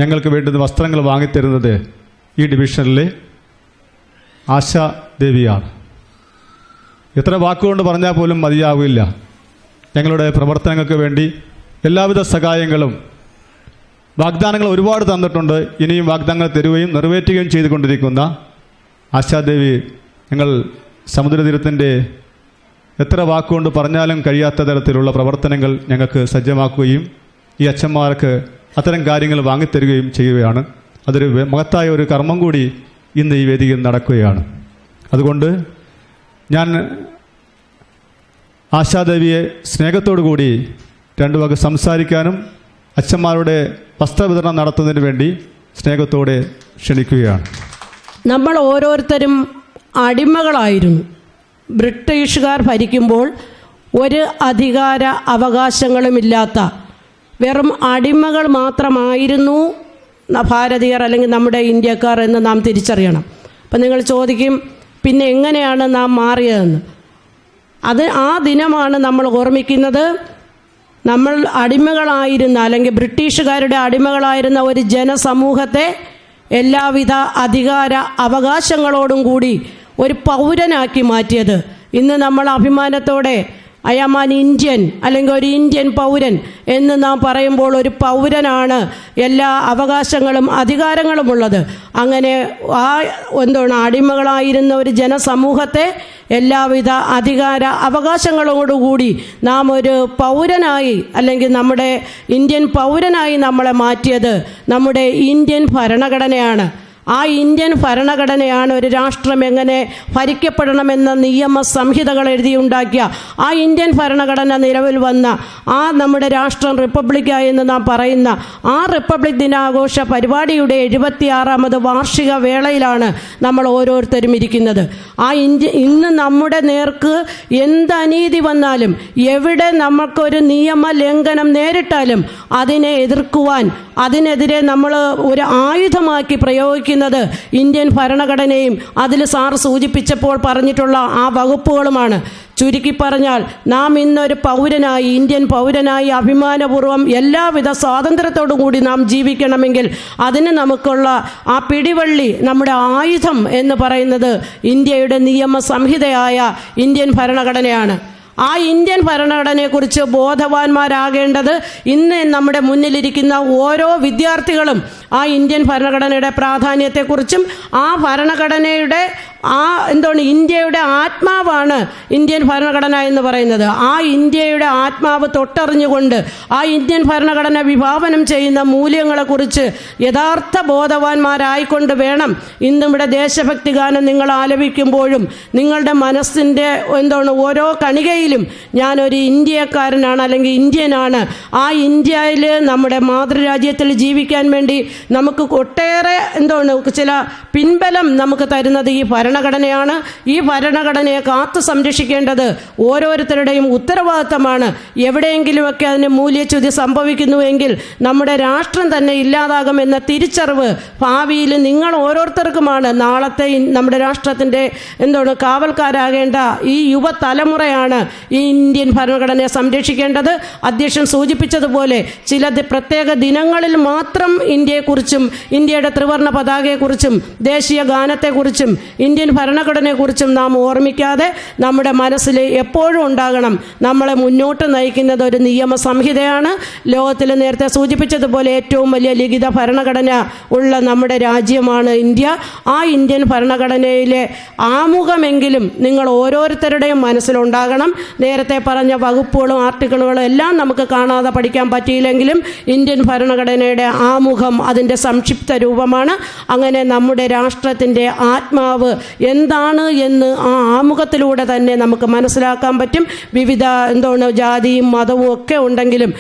ഞങ്ങൾക്ക് വേണ്ടുന്ന വസ്ത്രങ്ങൾ വാങ്ങിത്തരുന്നത് ഈ ഡിവിഷനിലെ ആശാ ദേവിയാണ്. എത്ര വാക്കുകൊണ്ട് പറഞ്ഞാൽ പോലും മതിയാവില്ല. ഞങ്ങളുടെ പ്രവർത്തനങ്ങൾക്ക് വേണ്ടി എല്ലാവിധ സഹായങ്ങളും വാഗ്ദാനങ്ങൾ ഒരുപാട് തന്നിട്ടുണ്ട്. ഇനിയും വാഗ്ദാനങ്ങൾ തരുകയും നിറവേറ്റുകയും ചെയ്തുകൊണ്ടിരിക്കുന്ന ആശാദേവി ഞങ്ങൾ സമുദ്രതീരത്തിൻ്റെ എത്ര വാക്കുകൊണ്ട് പറഞ്ഞാലും കഴിയാത്ത തരത്തിലുള്ള പ്രവർത്തനങ്ങൾ ഞങ്ങൾക്ക് സജ്ജമാക്കുകയും ഈ അച്ഛന്മാർക്ക് അത്തരം കാര്യങ്ങൾ വാങ്ങിത്തരികയും ചെയ്യുകയാണ്. അതൊരു മഹത്തായ ഒരു കർമ്മം കൂടി ഇന്ന് ഈ വേദിയിൽ നടക്കുകയാണ്. അതുകൊണ്ട് ഞാൻ ആശാദേവിയെ സ്നേഹത്തോടു കൂടി 2 വാക്ക് സംസാരിക്കാനും അച്ഛന്മാരുടെ വസ്ത്രവിതരണം നടത്തുന്നതിന് വേണ്ടി സ്നേഹത്തോടെ ക്ഷണിക്കുകയാണ്. നമ്മൾ ഓരോരുത്തരും അടിമകളായിരുന്നു. ബ്രിട്ടീഷുകാർ ഭരിക്കുമ്പോൾ ഒരു അധികാര അവകാശങ്ങളുമില്ലാത്ത വെറും അടിമകൾ മാത്രമായിരുന്നു ഭാരതീയർ അല്ലെങ്കിൽ നമ്മുടെ ഇന്ത്യക്കാർ എന്ന് നാം തിരിച്ചറിയണം. അപ്പം നിങ്ങൾ ചോദിക്കും, പിന്നെ എങ്ങനെയാണ് നാം മാറിയതെന്ന്. ആ ദിനമാണ് നമ്മൾ ഓർമ്മിക്കുന്നത്. നമ്മൾ അടിമകളായിരുന്ന അല്ലെങ്കിൽ ബ്രിട്ടീഷുകാരുടെ അടിമകളായിരുന്ന ഒരു ജനസമൂഹത്തെ എല്ലാവിധ അധികാര അവകാശങ്ങളോടും കൂടി ഒരു പൗരനാക്കി മാറ്റിയത്. ഇന്ന് നമ്മൾ അഭിമാനത്തോടെ ഐ ആം ആൻ ഇന്ത്യൻ അല്ലെങ്കിൽ ഒരു ഇന്ത്യൻ പൗരൻ എന്ന് നാം പറയുമ്പോൾ ഒരു പൗരനാണ് എല്ലാ അവകാശങ്ങളും അധികാരങ്ങളും ഉള്ളത്. അങ്ങനെ അടിമകളായിരുന്ന ഒരു ജനസമൂഹത്തെ എല്ലാവിധ അധികാര അവകാശങ്ങളോടുകൂടി നാം ഒരു പൗരനായി അല്ലെങ്കിൽ നമ്മുടെ ഇന്ത്യൻ പൗരനായി നമ്മളെ മാറ്റിയത് നമ്മുടെ ഇന്ത്യൻ ഭരണഘടനയാണ്. ആ ഇന്ത്യൻ ഭരണഘടനയാണ് ഒരു രാഷ്ട്രം എങ്ങനെ ഭരിക്കപ്പെടണമെന്ന നിയമ സംഹിതകൾ എഴുതിയുണ്ടാക്കിയ ആ ഇന്ത്യൻ ഭരണഘടന നിലവിൽ വന്ന ആ നമ്മുടെ രാഷ്ട്രം റിപ്പബ്ലിക്കായി എന്ന് നാം പറയുന്ന ആ റിപ്പബ്ലിക് ദിനാഘോഷ പരിപാടിയുടെ 76ാമത് വാർഷിക വേളയിലാണ് നമ്മൾ ഓരോരുത്തരും ഇരിക്കുന്നത്. ഇന്ന് നമ്മുടെ നേർക്ക് എന്ത് അനീതി വന്നാലും എവിടെ നമുക്കൊരു നിയമ ലംഘനം നേരിട്ടാലും അതിനെ എതിർക്കുവാൻ അതിനെതിരെ നമ്മൾ ഒരു ആയുധമാക്കി പ്രയോഗിക്കുന്നത് ഇന്ത്യൻ ഭരണഘടനയും അതിൽ സാർ സൂചിപ്പിച്ചപ്പോൾ പറഞ്ഞിട്ടുള്ള ആ വകുപ്പുകളുമാണ്. ചുരുക്കി പറഞ്ഞാൽ നാം ഇന്നൊരു പൗരനായി ഇന്ത്യൻ പൗരനായി അഭിമാനപൂർവ്വം എല്ലാവിധ സ്വാതന്ത്ര്യത്തോടു കൂടി നാം ജീവിക്കണമെങ്കിൽ അതിന് നമുക്കുള്ള ആ പിടിവള്ളി നമ്മുടെ ആയുധം എന്ന് പറയുന്നത് ഇന്ത്യയുടെ നിയമ സംഹിതയായ ഇന്ത്യൻ ഭരണഘടനയാണ്. ആ ഇന്ത്യൻ ഭരണഘടനയെക്കുറിച്ച് ബോധവാന്മാരാകേണ്ടത് ഇന്ന് നമ്മുടെ മുന്നിലിരിക്കുന്ന ഓരോ വിദ്യാർത്ഥികളും ആ ഇന്ത്യൻ ഭരണഘടനയുടെ പ്രാധാന്യത്തെക്കുറിച്ചും ആ ഭരണഘടനയുടെ ഇന്ത്യയുടെ ആത്മാവാണ് ഇന്ത്യൻ ഭരണഘടന എന്ന് പറയുന്നത്. ആ ഇന്ത്യയുടെ ആത്മാവ് തൊട്ടറിഞ്ഞുകൊണ്ട് ആ ഇന്ത്യൻ ഭരണഘടന വിഭാവനം ചെയ്യുന്ന മൂല്യങ്ങളെക്കുറിച്ച് യഥാർത്ഥ ബോധവാന്മാരായിക്കൊണ്ട് വേണം ഇന്നിവിടെ ദേശഭക്തി ഗാനം നിങ്ങൾ ആലപിക്കുമ്പോഴും നിങ്ങളുടെ മനസ്സിൻ്റെ ഓരോ കണികയിലും ഞാനൊരു ഇന്ത്യക്കാരനാണ് അല്ലെങ്കിൽ ഇന്ത്യനാണ്, ആ ഇന്ത്യയിൽ നമ്മുടെ മാതൃരാജ്യത്തിൽ ജീവിക്കാൻ വേണ്ടി നമുക്ക് ഒട്ടേറെ ചില പിൻബലം നമുക്ക് തരുന്നത് ഈ ഭരണഘടനയാണ്. ഈ ഭരണഘടനയെ കാത്തു സംരക്ഷിക്കേണ്ടത് ഓരോരുത്തരുടെയും ഉത്തരവാദിത്തമാണ്. എവിടെയെങ്കിലുമൊക്കെ അതിന് മൂല്യച്യുതി സംഭവിക്കുന്നുവെങ്കിൽ നമ്മുടെ രാഷ്ട്രം തന്നെ ഇല്ലാതാകുമെന്ന തിരിച്ചറിവ് ഭാവിയിൽ നിങ്ങൾ ഓരോരുത്തർക്കുമാണ്. നാളത്തെ നമ്മുടെ രാഷ്ട്രത്തിൻ്റെ കാവൽക്കാരാകേണ്ട ഈ യുവതലമുറയാണ് ഈ ഇന്ത്യൻ ഭരണഘടനയെ സംരക്ഷിക്കേണ്ടത്. അധ്യക്ഷൻ സൂചിപ്പിച്ചതുപോലെ ചില പ്രത്യേക ദിനങ്ങളിൽ മാത്രം ഇന്ത്യയെക്കുറിച്ചും ഇന്ത്യയുടെ ത്രിവർണ്ണ പതാകയെക്കുറിച്ചും ദേശീയ ഗാനത്തെക്കുറിച്ചും ഇന്ത്യൻ ഭരണഘടനയെക്കുറിച്ചും നാം ഓർമ്മിക്കാതെ നമ്മുടെ മനസ്സിൽ എപ്പോഴും ഉണ്ടാകണം നമ്മളെ മുന്നോട്ട് നയിക്കുന്നത് ഒരു നിയമ സംഹിതയാണ്. ലോകത്തിൽ നേരത്തെ സൂചിപ്പിച്ചതുപോലെ ഏറ്റവും വലിയ ലിഖിത ഭരണഘടന ഉള്ള നമ്മുടെ രാജ്യമാണ് ഇന്ത്യ. ആ ഇന്ത്യൻ ഭരണഘടനയിലെ ആമുഖമെങ്കിലും നിങ്ങൾ ഓരോരുത്തരുടെയും മനസ്സിലുണ്ടാകണം. നേരത്തെ പറഞ്ഞ വകുപ്പുകളും ആർട്ടിക്കിളുകളും എല്ലാം നമുക്ക് കാണാതെ പഠിക്കാൻ പറ്റിയില്ലെങ്കിലും ഇന്ത്യൻ ഭരണഘടനയുടെ ആമുഖം അതിൻ്റെ സംക്ഷിപ്ത രൂപമാണ്. അങ്ങനെ നമ്മുടെ രാഷ്ട്രത്തിൻ്റെ ആത്മാവ് എന്താണ് എന്ന് ആ ആമുഖത്തിലൂടെ തന്നെ നമുക്ക് മനസ്സിലാക്കാൻ പറ്റും. വിവിധ ജാതിയും മതവും ഒക്കെ ഉണ്ടെങ്കിലും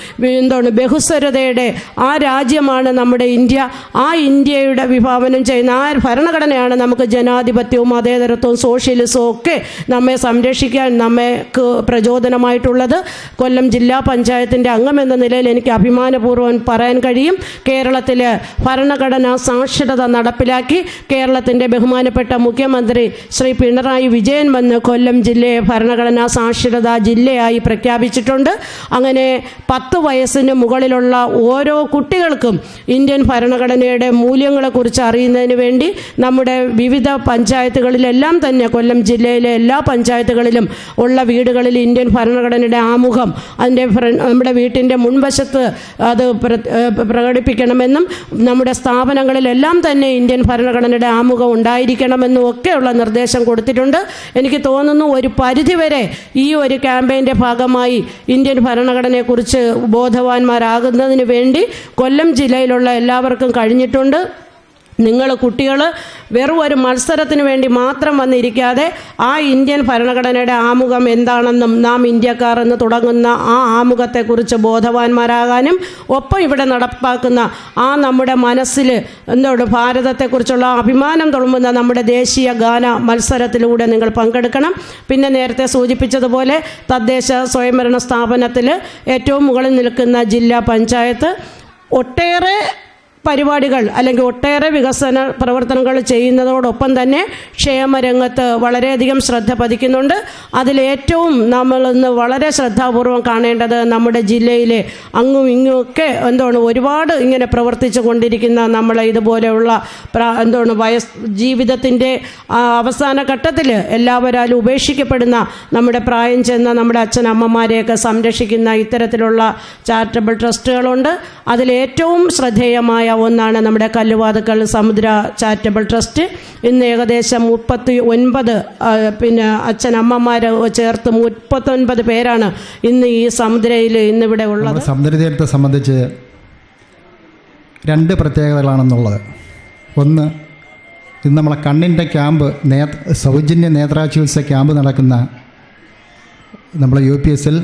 ബഹുസ്വരതയുടെ ആ രാജ്യമാണ് നമ്മുടെ ഇന്ത്യ. ആ ഇന്ത്യയുടെ വിഭാവനം ചെയ്യുന്ന ആ ഭരണഘടനയാണ് നമുക്ക് ജനാധിപത്യവും മതേതരത്വവും സോഷ്യലിസവും ഒക്കെ നമ്മെ സംരക്ഷിക്കാൻ നമ്മൾക്ക് പ്രചോദനമായിട്ടുള്ളത്. കൊല്ലം ജില്ലാ പഞ്ചായത്തിൻ്റെ അംഗമെന്ന നിലയിൽ എനിക്ക് അഭിമാനപൂർവ്വം പറയാൻ കഴിയും, കേരളത്തിൽ ഭരണഘടനാ സാക്ഷരത നടപ്പിലാക്കി കേരളത്തിൻ്റെ ബഹുമാനപ്പെട്ട മുഖ്യമന്ത്രി ശ്രീ പിണറായി വിജയൻ വന്ന് കൊല്ലം ജില്ലയെ ഭരണഘടനാ സാക്ഷരതാ ജില്ലയായി പ്രഖ്യാപിച്ചിട്ടുണ്ട്. അങ്ങനെ 10 വയസ്സിന് മുകളിലുള്ള ഓരോ കുട്ടികൾക്കും ഇന്ത്യൻ ഭരണഘടനയുടെ മൂല്യങ്ങളെക്കുറിച്ച് അറിയുന്നതിന് വേണ്ടി നമ്മുടെ വിവിധ പഞ്ചായത്തുകളിലെല്ലാം തന്നെ കൊല്ലം ജില്ലയിലെ എല്ലാ പഞ്ചായത്തുകളിലും ഉള്ള വീടുകളിൽ ഇന്ത്യൻ ഭരണഘടനയുടെ ആമുഖം അതിൻ്റെ നമ്മുടെ വീട്ടിൻ്റെ മുൻവശത്ത് അത് പ്രകടിപ്പിക്കണമെന്നും നമ്മുടെ സ്ഥാപനങ്ങളിലെല്ലാം തന്നെ ഇന്ത്യൻ ഭരണഘടനയുടെ ആമുഖം ഉണ്ടായിരിക്കണമെന്നും ഒക്കെയുള്ള നിർദ്ദേശം കൊടുത്തിട്ടുണ്ട്. എനിക്ക് തോന്നുന്നു ഒരു പരിധിവരെ ഈ ഒരു ക്യാമ്പയിൻ്റെ ഭാഗമായി ഇന്ത്യൻ ഭരണഘടനയെക്കുറിച്ച് ബോധവാന്മാരാകുന്നതിന് വേണ്ടി കൊല്ലം ജില്ലയിലുള്ള എല്ലാവർക്കും കഴിഞ്ഞിട്ടുണ്ട്. നിങ്ങൾ കുട്ടികൾ വെറും ഒരു മത്സരത്തിന് വേണ്ടി മാത്രം വന്നിരിക്കാതെ ആ ഇന്ത്യൻ ഭരണഘടനയുടെ ആമുഖം എന്താണെന്നും നാം ഇന്ത്യക്കാർ എന്ന് തുടങ്ങുന്ന ആ ആമുഖത്തെക്കുറിച്ച് ബോധവാന്മാരാകാനും ഒപ്പം ഇവിടെ നടപ്പാക്കുന്ന ആ നമ്മുടെ മനസ്സിൽ ഭാരതത്തെക്കുറിച്ചുള്ള അഭിമാനം തുളുമ്പുന്ന നമ്മുടെ ദേശീയ ഗാന മത്സരത്തിലൂടെ നിങ്ങൾ പങ്കെടുക്കണം. പിന്നെ നേരത്തെ സൂചിപ്പിച്ചതുപോലെ തദ്ദേശ സ്വയംഭരണ സ്ഥാപനത്തിൽ ഏറ്റവും മുകളിൽ നിൽക്കുന്ന ജില്ലാ പഞ്ചായത്ത് ഒട്ടേറെ പരിപാടികൾ അല്ലെങ്കിൽ ഒട്ടേറെ വികസന പ്രവർത്തനങ്ങൾ ചെയ്യുന്നതോടൊപ്പം തന്നെ ക്ഷേമരംഗത്ത് വളരെയധികം ശ്രദ്ധ പതിക്കുന്നുണ്ട്. അതിലേറ്റവും നമ്മളിന്ന് വളരെ ശ്രദ്ധാപൂർവം കാണേണ്ടത് നമ്മുടെ ജില്ലയിലെ അങ്ങും ഇങ്ങുമൊക്കെ ഒരുപാട് ഇങ്ങനെ പ്രവർത്തിച്ചു കൊണ്ടിരിക്കുന്ന നമ്മളെ ഇതുപോലെയുള്ള ജീവിതത്തിൻ്റെ അവസാന ഘട്ടത്തിൽ എല്ലാവരാലും ഉപേക്ഷിക്കപ്പെടുന്ന നമ്മുടെ പ്രായം ചെന്ന നമ്മുടെ അച്ഛനമ്മമാരെയൊക്കെ സംരക്ഷിക്കുന്ന ഇത്തരത്തിലുള്ള ചാരിറ്റബിൾ ട്രസ്റ്റുകളുണ്ട്. അതിലേറ്റവും ശ്രദ്ധേയമായ ഒന്നാണ് നമ്മുടെ കല്ലുവാതുക്കൽ സമുദ്ര ചാരിറ്റബിൾ ട്രസ്റ്റ്. ഇന്ന് ഏകദേശം 39 അച്ഛനമ്മമാർ ചേർത്ത് 39 പേരാണ് ഇന്ന് ഈ സമുദ്രയിൽ ഇന്നിവിടെ ഉള്ളത്. സമുദ്രതീരത്തെ സംബന്ധിച്ച് 2 പ്രത്യേകതകളാണെന്നുള്ളത്. ഒന്ന്, ഇന്ന് നമ്മളെ കണ്ണിൻ്റെ ക്യാമ്പ് സൗജന്യ നേത്രാചികിത്സ ക്യാമ്പ് നടക്കുന്ന നമ്മളെ UPSൽ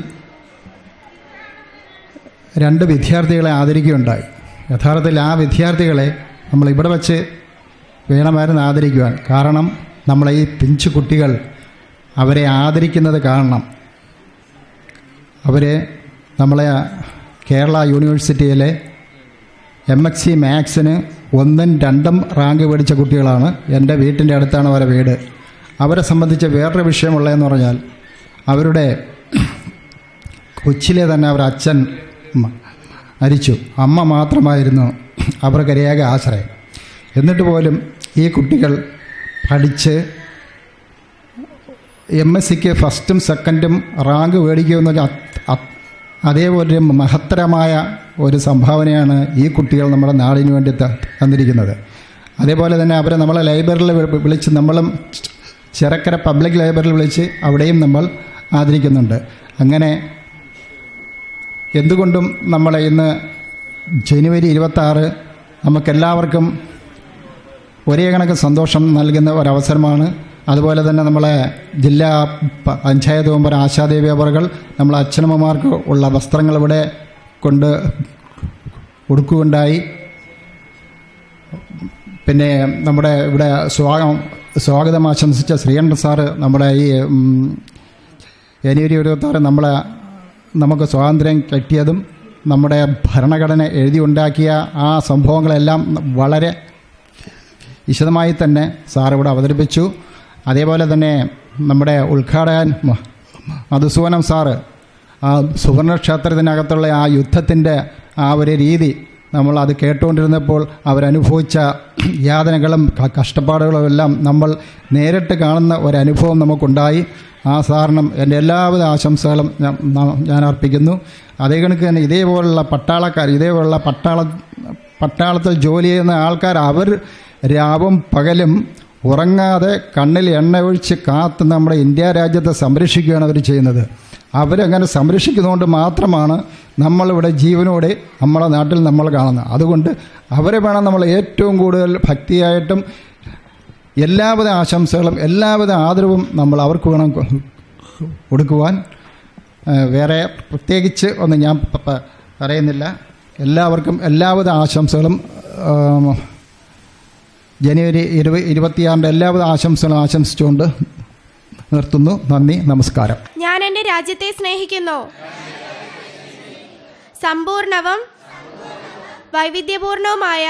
2 വിദ്യാർത്ഥികളെ ആദരിക്കുകയുണ്ടായി. യഥാർത്ഥത്തിൽ ആ വിദ്യാർത്ഥികളെ നമ്മൾ ഇവിടെ വച്ച് വേണമായിരുന്നു ആദരിക്കുവാൻ. കാരണം നമ്മളെ ഈ പിഞ്ചു കുട്ടികൾ അവരെ ആദരിക്കുന്നത് കാണണം. അവരെ നമ്മളെ കേരള യൂണിവേഴ്സിറ്റിയിലെ MSc മാത്സിന് 1ഉം 2ഉം റാങ്ക് മേടിച്ച കുട്ടികളാണ്. എൻ്റെ വീട്ടിൻ്റെ അടുത്താണ് അവരുടെ വീട്. അവരെ സംബന്ധിച്ച് വേറൊരു വിഷയമുള്ളതെന്ന് പറഞ്ഞാൽ അവരുടെ കൊച്ചിലെ തന്നെ അവരുടെ അച്ഛൻ മരിച്ചു. അമ്മ മാത്രമായിരുന്നു അവർക്ക് ഏക ആശ്രയം. എന്നിട്ട് പോലും ഈ കുട്ടികൾ പഠിച്ച് MScക്ക് 1ഉം 2ഉം റാങ്ക് മേടിക്കുമെന്ന് പറഞ്ഞാൽ അതേപോലെ മഹത്തരമായ ഒരു സംഭാവനയാണ് ഈ കുട്ടികൾ നമ്മുടെ നാടിന് വേണ്ടി തന്നിരിക്കുന്നത്. അതേപോലെ തന്നെ അവരെ നമ്മളെ ലൈബ്രറിയിൽ വിളിച്ച് നമ്മളും ചിറക്കര പബ്ലിക് ലൈബ്രറിയിൽ വിളിച്ച് അവിടെയും നമ്മൾ ആദരിക്കുന്നുണ്ട്. അങ്ങനെ എന്തുകൊണ്ടും നമ്മളെ ഇന്ന് ജനുവരി 26 നമുക്കെല്ലാവർക്കും ഒരേ കണക്ക് സന്തോഷം നൽകുന്ന ഒരവസരമാണ്. അതുപോലെ തന്നെ നമ്മളെ ജില്ലാ പഞ്ചായത്ത് മെമ്പർ ആശാദേവി അവറുകൾ നമ്മളെ അച്ഛനമ്മമാർക്ക് ഉള്ള വസ്ത്രങ്ങൾ ഇവിടെ കൊണ്ട് കൊടുക്കുകയുണ്ടായി. പിന്നെ നമ്മുടെ ഇവിടെ സ്വാഗതം ആശംസിച്ച ശ്രീകണ്ഠൻ സാറ് നമ്മുടെ ഈ ജനുവരി 26 നമുക്ക് സ്വാതന്ത്ര്യം കിട്ടിയതും നമ്മുടെ ഭരണഘടന എഴുതിയുണ്ടാക്കിയ ആ സംഭവങ്ങളെല്ലാം വളരെ വിശദമായി തന്നെ സാർ ഇവിടെ അവതരിപ്പിച്ചു. അതേപോലെ തന്നെ നമ്മുടെ ഉദ്ഘാടകൻ മധുസൂദനം സാറ് ആ സുവർണക്ഷേത്രത്തിനകത്തുള്ള ആ യുദ്ധത്തിൻ്റെ ആ ഒരു രീതി നമ്മൾ അത് കേട്ടുകൊണ്ടിരുന്നപ്പോൾ അവരനുഭവിച്ച യാതനകളും കഷ്ടപ്പാടുകളും എല്ലാം നമ്മൾ നേരിട്ട് കാണുന്ന ഒരനുഭവം നമുക്കുണ്ടായി. ആ സാറിനും എൻ്റെ എല്ലാവിധ ആശംസകളും ഞാൻ അർപ്പിക്കുന്നു. അതേ കണക്ക് തന്നെ ഇതേപോലുള്ള പട്ടാളക്കാർ, ഇതേപോലുള്ള പട്ടാളത്തിൽ ജോലി ചെയ്യുന്ന ആൾക്കാർ, അവർ രാവും പകലും ഉറങ്ങാതെ കണ്ണിൽ എണ്ണ ഒഴിച്ച് കാത്ത് നമ്മുടെ ഇന്ത്യ രാജ്യത്തെ സംരക്ഷിക്കുകയാണ് അവർ ചെയ്യുന്നത്. അവരങ്ങനെ സംരക്ഷിക്കുന്നതുകൊണ്ട് മാത്രമാണ് നമ്മളിവിടെ ജീവനോടെ നമ്മളെ നാട്ടിൽ നമ്മൾ കാണുന്നത്. അതുകൊണ്ട് അവരെ വേണം നമ്മൾ ഏറ്റവും കൂടുതൽ ഭക്തിയായിട്ടും എല്ലാവിധ ആശംസകളും എല്ലാവിധ ആദരവും നമ്മൾ അവർക്ക് വേണം കൊടുക്കുവാൻ. വേറെ പ്രത്യേകിച്ച് ഒന്നും ഞാൻ പറയുന്നില്ല. എല്ലാവർക്കും എല്ലാവിധ ആശംസകളും ജനുവരി 26 എല്ലാവിധ ആശംസകളും ആശംസിച്ചുകൊണ്ട് നിർത്തുന്നു. നന്ദി, നമസ്കാരം. ഞാൻ എൻ്റെ രാജ്യത്തെ സ്നേഹിക്കുന്നു. സമ്പൂർണവും വൈവിധ്യപൂർണവുമായ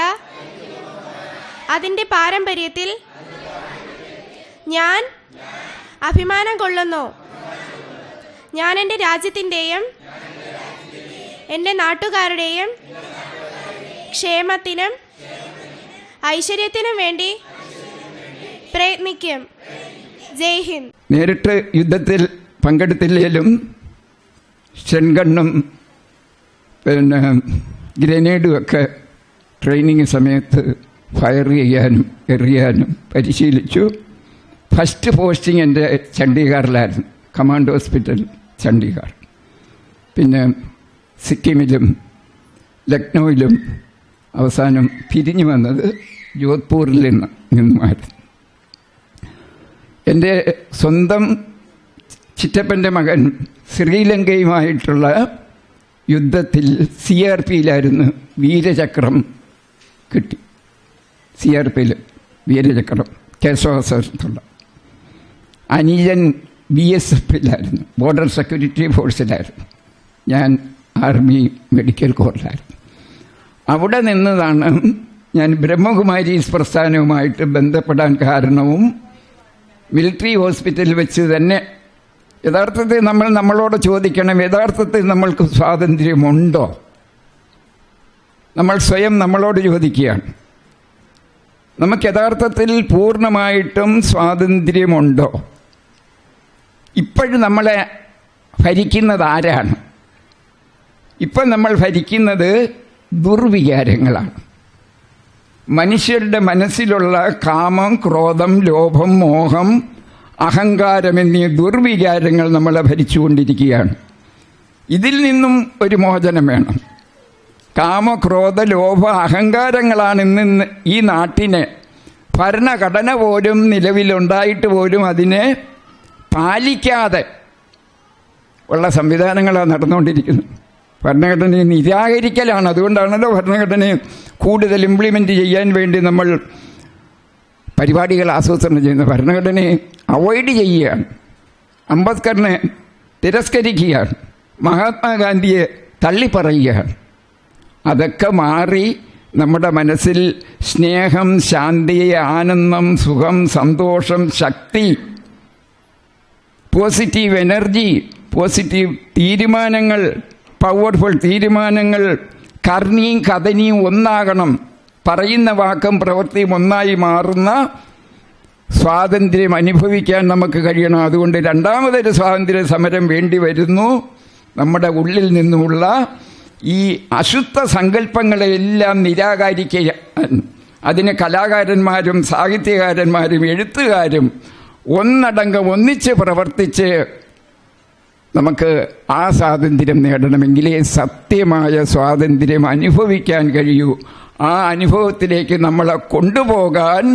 അതിൻ്റെ പാരമ്പര്യത്തിൽ ഞാൻ അഭിമാനം കൊള്ളുന്നു. ഞാൻ എൻ്റെ രാജ്യത്തിൻ്റെയും എൻ്റെ നാട്ടുകാരുടെയും ക്ഷേമത്തിനും ഐശ്വര്യത്തിനും വേണ്ടി പ്രയത്നിക്കും. ജയ് ഹിന്ദ്. നേരിട്ട് യുദ്ധത്തിൽ പങ്കെടുത്തില്ലെങ്കിലും ഷെൻഗണ്ണും പിന്നെ ഗ്രനേഡും ഒക്കെ ട്രെയിനിങ് സമയത്ത് ഫയർ ചെയ്യാനും എറിയാനും പരിശീലിച്ചു. ഫസ്റ്റ് പോസ്റ്റിംഗ് എൻ്റെ ചണ്ഡീഗറിലായിരുന്നു, കമാൻഡ് ഹോസ്പിറ്റൽ ചണ്ഡീഗർ. പിന്നെ സിക്കിമിലും ലക്നൌവിലും അവസാനം പിരിഞ്ഞു വന്നത് ജോധ്പൂരിൽ നിന്നുമായിരുന്നു. എൻ്റെ സ്വന്തം ചിറ്റപ്പൻ്റെ മകൻ ശ്രീലങ്കയുമായിട്ടുള്ള യുദ്ധത്തിൽ CRPയിലായിരുന്നു വീരചക്രം കിട്ടി. CRPയിൽ വീരചക്രം കേശവസരത്തുള്ള. അനിയൻ BSFയിലായിരുന്നു, ബോർഡർ സെക്യൂരിറ്റി ഫോഴ്സിലായിരുന്നു. ഞാൻ ആർമി മെഡിക്കൽ കോറിലായിരുന്നു. അവിടെ നിന്നതാണ് ഞാൻ ബ്രഹ്മകുമാരീസ് പ്രസ്ഥാനവുമായിട്ട് ബന്ധപ്പെടാൻ കാരണവും. മിലിറ്ററി ഹോസ്പിറ്റലിൽ വെച്ച് തന്നെ യഥാർത്ഥത്തിൽ നമ്മളോട് ചോദിക്കണം, യഥാർത്ഥത്തിൽ നമ്മൾക്ക് സ്വാതന്ത്ര്യമുണ്ടോ? നമ്മൾ സ്വയം നമ്മളോട് ചോദിക്കുകയാണ്, നമുക്ക് യഥാർത്ഥത്തിൽ പൂർണ്ണമായിട്ടും സ്വാതന്ത്ര്യമുണ്ടോ? ഇപ്പോഴും നമ്മളെ ഭരിക്കുന്നത് ആരാണ്? ഇപ്പം നമ്മൾ ഭരിക്കുന്നത് ദുർവികാരങ്ങളാണ്. മനുഷ്യരുടെ മനസ്സിലുള്ള കാമം, ക്രോധം, ലോഭം, മോഹം, അഹങ്കാരം എന്നീ ദുർവികാരങ്ങൾ നമ്മളെ ഭരിച്ചുകൊണ്ടിരിക്കുകയാണ്. ഇതിൽ നിന്നും ഒരു മോചനം വേണം. കാമ, ക്രോധ, ലോഭ, അഹങ്കാരങ്ങളാണ് ഇന്ന് ഈ നാട്ടിനെ, ഭരണഘടന പോലും നിലവിലുണ്ടായിട്ട് പോലും അതിനെ പാലിക്കാതെ ഉള്ള സംവിധാനങ്ങളാണ് നടന്നുകൊണ്ടിരിക്കുന്നത്. ഭരണഘടനയെ നിരാകരിക്കലാണ്. അതുകൊണ്ടാണല്ലോ ഭരണഘടനയെ കൂടുതൽ ഇംപ്ലിമെൻ്റ് ചെയ്യാൻ വേണ്ടി നമ്മൾ പരിപാടികൾ ആസൂത്രണം ചെയ്യുന്നത്. ഭരണഘടനയെ അവോയ്ഡ് ചെയ്യുകയാണ്, അംബേദ്കറിനെ തിരസ്കരിക്കുകയാണ്, മഹാത്മാഗാന്ധിയെ തള്ളിപ്പറയുകയാണ്. അതൊക്കെ മാറി നമ്മുടെ മനസ്സിൽ സ്നേഹം, ശാന്തി, ആനന്ദം, സുഖം, സന്തോഷം, ശക്തി, പോസിറ്റീവ് എനർജി, പോസിറ്റീവ് തീരുമാനങ്ങൾ, പവർഫുൾ തീരുമാനങ്ങൾ, കർണിയും കഥനിയും ഒന്നാകണം, പറയുന്ന വാക്കും പ്രവൃത്തിയും ഒന്നായി മാറുന്ന സ്വാതന്ത്ര്യം അനുഭവിക്കാൻ നമുക്ക് കഴിയണം. അതുകൊണ്ട് രണ്ടാമതൊരു സ്വാതന്ത്ര്യ സമരം വേണ്ടി വരുന്നു. നമ്മുടെ ഉള്ളിൽ നിന്നുള്ള ഈ അശുദ്ധ സങ്കല്പങ്ങളെല്ലാം നിരാകരിക്കാൻ അതിന് കലാകാരന്മാരും സാഹിത്യകാരന്മാരും എഴുത്തുകാരും ഒന്നടങ്കം ഒന്നിച്ച് പ്രവർത്തിച്ച് നമുക്ക് ആ സ്വാതന്ത്ര്യം നേടണമെങ്കിലേ സത്യമായ സ്വാതന്ത്ര്യം അനുഭവിക്കാൻ കഴിയൂ. ആ അനുഭവത്തിലേക്ക് നമ്മളെ കൊണ്ടുപോകാൻ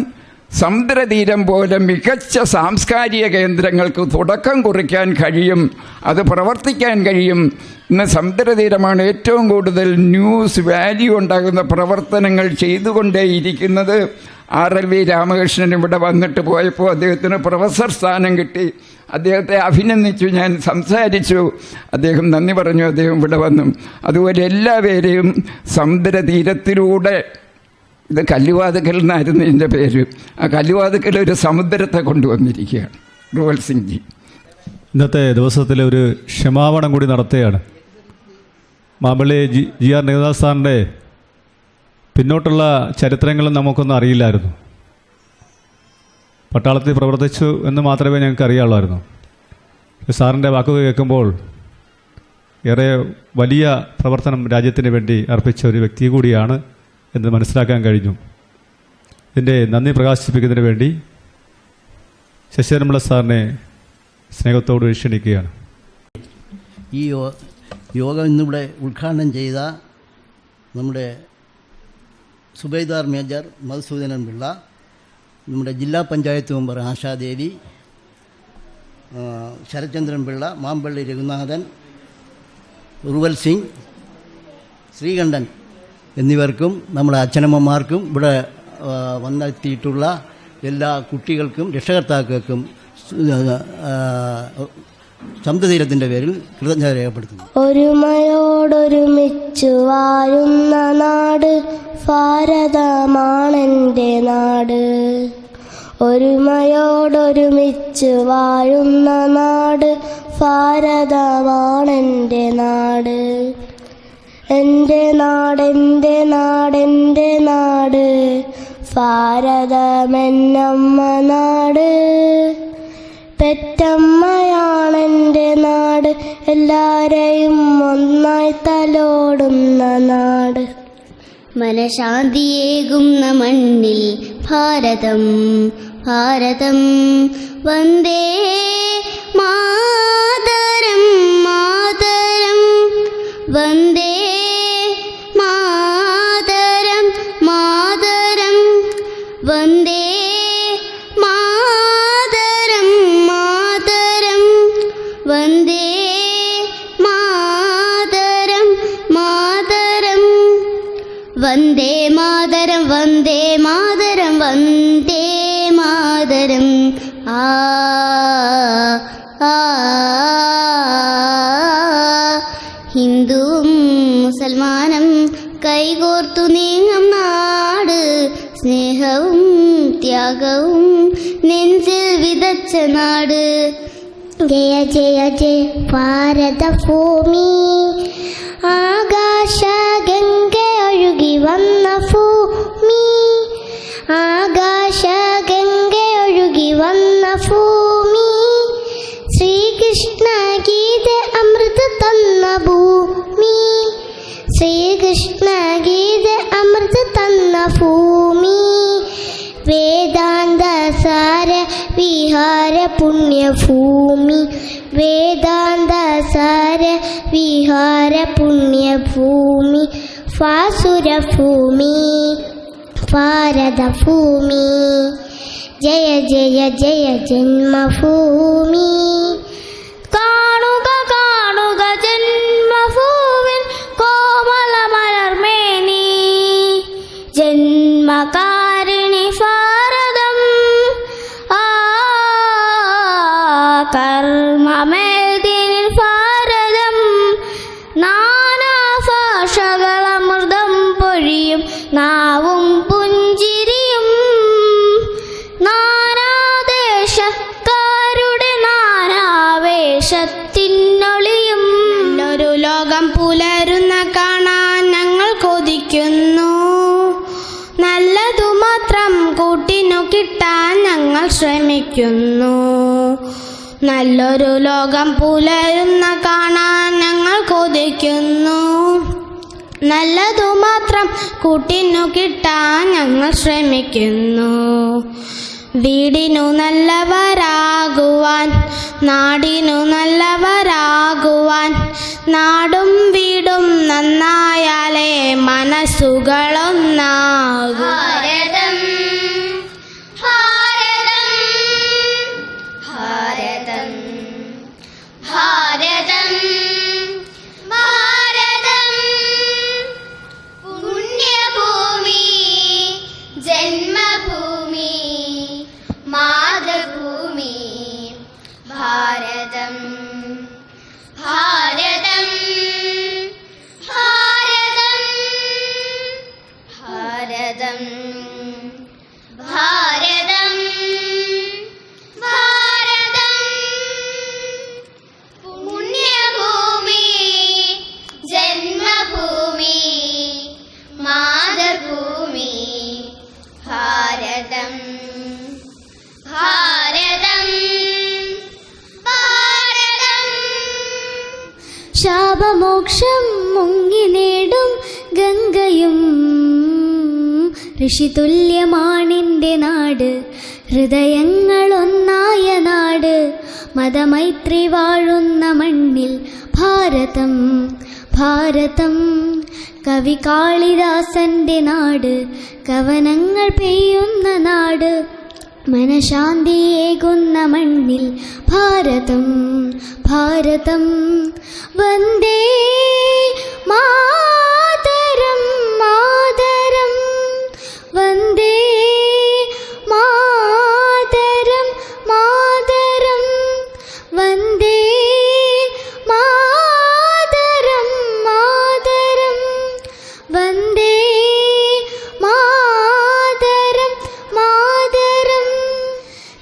സമുദ്രതീരം പോലെ മികച്ച സാംസ്കാരിക കേന്ദ്രങ്ങൾക്ക് തുടക്കം കുറിക്കാൻ കഴിയും. അത് പ്രവർത്തിക്കാൻ കഴിയും. ഇന്ന് സമുദ്രതീരമാണ് ഏറ്റവും കൂടുതൽ ന്യൂസ് വാല്യൂ ഉണ്ടാകുന്ന പ്രവർത്തനങ്ങൾ ചെയ്തുകൊണ്ടേയിരിക്കുന്നത്. RLV രാമകൃഷ്ണൻ ഇവിടെ വന്നിട്ട് പോയപ്പോൾ അദ്ദേഹത്തിന് പ്രൊഫസർ സ്ഥാനം കിട്ടി. അദ്ദേഹത്തെ അഭിനന്ദിച്ചു, ഞാൻ സംസാരിച്ചു, അദ്ദേഹം നന്ദി പറഞ്ഞു, അദ്ദേഹം ഇവിടെ വന്നു. അതുപോലെ എല്ലാവരെയും സമുദ്രതീരത്തിലൂടെ, ഇത് കല്ലുവാതുക്കൽ എന്നായിരുന്നു എൻ്റെ പേര്, ആ കല്ലുവാതുക്കൽ ഒരു സമുദ്രത്തെ കൊണ്ടുവന്നിരിക്കുകയാണ് റുവൽ സിംഗ് ജി. ഇന്നത്തെ ദിവസത്തിൽ ഒരു ക്ഷമാപണം കൂടി നടത്തുകയാണ്. മാമ്പള്ളി GR നികദാസ് സാറിൻ്റെ പിന്നോട്ടുള്ള ചരിത്രങ്ങളും നമുക്കൊന്നും അറിയില്ലായിരുന്നു. പട്ടാളത്തിൽ പ്രവർത്തിച്ചു എന്ന് മാത്രമേ ഞങ്ങൾക്ക് അറിയാവുള്ളായിരുന്നു. സാറിൻ്റെ വാക്കുകൾ കേൾക്കുമ്പോൾ ഏറെ വലിയ പ്രവർത്തനം രാജ്യത്തിന് വേണ്ടി അർപ്പിച്ച ഒരു വ്യക്തി കൂടിയാണ് എന്ന് മനസ്സിലാക്കാൻ കഴിഞ്ഞു. ഇതിൻ്റെ നന്ദി പ്രകാശിപ്പിക്കുന്നതിന് വേണ്ടി ശശിധരൻപിള്ള സാറിനെ സ്നേഹത്തോട് ക്ഷണിക്കുകയാണ്. ഈ യോഗം ഇന്നിവിടെ ഉദ്ഘാടനം ചെയ്ത നമ്മുടെ സുബൈദാർ മേജർ മധുസൂദനൻ പിള്ള, നമ്മുടെ ജില്ലാ പഞ്ചായത്ത് മെമ്പർ ആശാദേവി, ശരത്ചന്ദ്രൻ പിള്ള, മാമ്പള്ളി രഘുനാഥൻ, റുവൽ സിംഗ്, ശ്രീകണ്ഠൻ എന്നിവർക്കും നമ്മുടെ അച്ഛനമ്മമാർക്കും ഇവിടെ വന്നെത്തിയിട്ടുള്ള എല്ലാ കുട്ടികൾക്കും രക്ഷകർത്താക്കൾക്കും സമുദ്രതീരത്തിൻ്റെ പേരിൽ കൃതജ്ഞത രേഖപ്പെടുത്തുന്നു. ഒരുമയോടൊരുമിച്ചു വാഴുന്ന നാട് ഭാരതമാണെൻ്റെ നാട്. ഒരുമയോടൊരുമിച്ചു വാഴുന്ന നാട് ഭാരതമാണെൻ്റെ നാട്. എൻ്റെ നാടെൻ്റെ നാടെൻ്റെ നാട് ഭാരതമെന്നമ്മ നാട്. പെറ്റമ്മയാണെൻ്റെ നാട്, എല്ലാരെയും ഒന്നായി തലോടുന്ന നാട്. മനശാന്തിയേകുന്ന മണ്ണിൽ ഭാരതം ഭാരതം വന്ദേ മാതരം മാതരം വന്ദേ മാതരം മാതരം വന്ദേ മാതരം മാതരം വന്ദേ മാതരം മാതരം വന്ദേ മാതരം വന്ദേ മാതരം വന്ദേ മാതരം. ആ ഹിന്ദുവും മുസൽമാനും കൈകോർത്തു നീങ്ങും നാട്, സ്നേഹവും ത്യാഗവും നെഞ്ചിൽ വിതച്ച നാട്. ജയ ജയ ജയ ഭാരതഭൂമി, ആകാശ ഗംഗയൊഴുകി വന്ന ഭൂമി, ആകാശ ഗംഗയൊഴുകി വന്ന ഭൂമി. ശ്രീകൃഷ്ണ ഗീത അമൃത തന്ന ഭൂമി, ശ്രീകൃഷ്ണ ഗീത അമൃത തന്ന ഭൂമി. വേദാന്ത സാര വിഹാര പുണ്യഭൂമി, വേദാന്ത സാര വിഹാര പുണ്യഭൂമി. വാസുരഭൂമി ഭാരതഭൂമി, ജയ ജയ ജയ ജന്മഭൂമി. കാണുക കാണുക ജന്മഭൂവിൻ കോമല മലർമേനി, ജന്മകാരിണി ഭാരതം. കർമ്മമേദിനിൽ ഭാരതം, നാനാഭാഷകളമൃതം പൊഴിയും നാവും പുഞ്ചിരിയും, നാനാദേശക്കാരുടെ നാനാവേഷത്തിനൊളിയും. നല്ലൊരു ലോകം പുലരുന്ന കാണാൻ ഞങ്ങൾ കൊതിക്കുന്നു, നല്ലതു മാത്രം കൂട്ടിനു കിട്ടാൻ ഞങ്ങൾ ശ്രമിക്കുന്നു. നല്ലൊരു ലോകം പുലരുന്ന കാണാൻ ഞങ്ങൾ കൊതിക്കുന്നു, നല്ലതു മാത്രം കൂട്ടിനു കിട്ടാൻ ഞങ്ങൾ ശ്രമിക്കുന്നു. വീടിനു നല്ലവരാ നാടിനു നല്ലവരാകുവാൻ. നാടും വീടും നന്നായാലേ മനസ്സുകളൊന്നാകൂ. ഭാരതം ഭാരതം ഭാരതം ഭാരതം ഭാരതം പുണ്യഭൂമി ജന്മഭൂമി മാതൃഭൂമി. ഭാരതം ഭാരതം ഭാരതം ഭാരതം ഭാരതം ഭാരതം പുണ്യഭൂമി ജന്മഭൂമി മാതൃഭൂമി. ഭാരതം ഭാരതം ഭാരതം. ശാപമോക്ഷം മുങ്ങി നേടും ഗംഗയും ഋഷിതുല്യമാണിൻ്റെ നാട്. ഹൃദയങ്ങളൊന്നായ നാട്. മതമൈത്രി വാഴുന്ന മണ്ണിൽ ഭാരതം ഭാരതം. കവി കാളിദാസന്റെ നാട്. കവനങ്ങൾ പെയ്യുന്ന നാട്. മനഃശാന്തിയേകുന്ന മണ്ണിൽ ഭാരതം ഭാരതം. വന്ദേ മാതരം മാതരം വന്ദേ മാതരം മാതരം വന്ദേ മാതരം മാതരം വന്ദേ മാതരം മാതരം.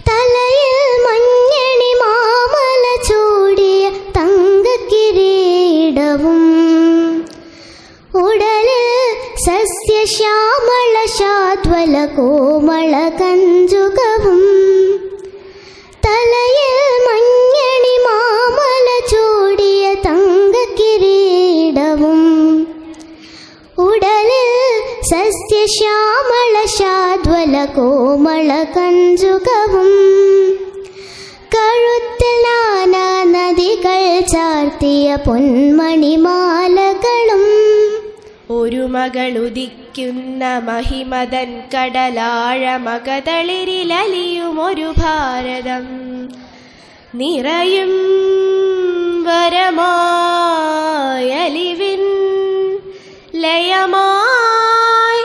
തലയിൽ മഞ്ഞണി മാമല ചൂടിയ തങ്കക്കിരീടവും ഉടലിൽ സസ്യശ്യാമള ശാദ്വല കോമള കഞ്ചുകവും. തലയിൽ മഞ്ഞണി മാമല ചൂടിയ തങ്കക്കിരീടവും ഉടലിൽ സസ്യശ്യാമള ശാദ്വല കോമള കഞ്ചുകവും. കഴുത്തിൽ നാനാ നദികൾ ചാർത്തിയ പൊന്മണിമാലകളും. ഒരു മകളുദിക്കുന്ന മഹിമതൻ കടലാഴമകതളിരിലലിയും ഒരു ഭാരതം. നിറയും വരമായലിവിൻ ലയമായി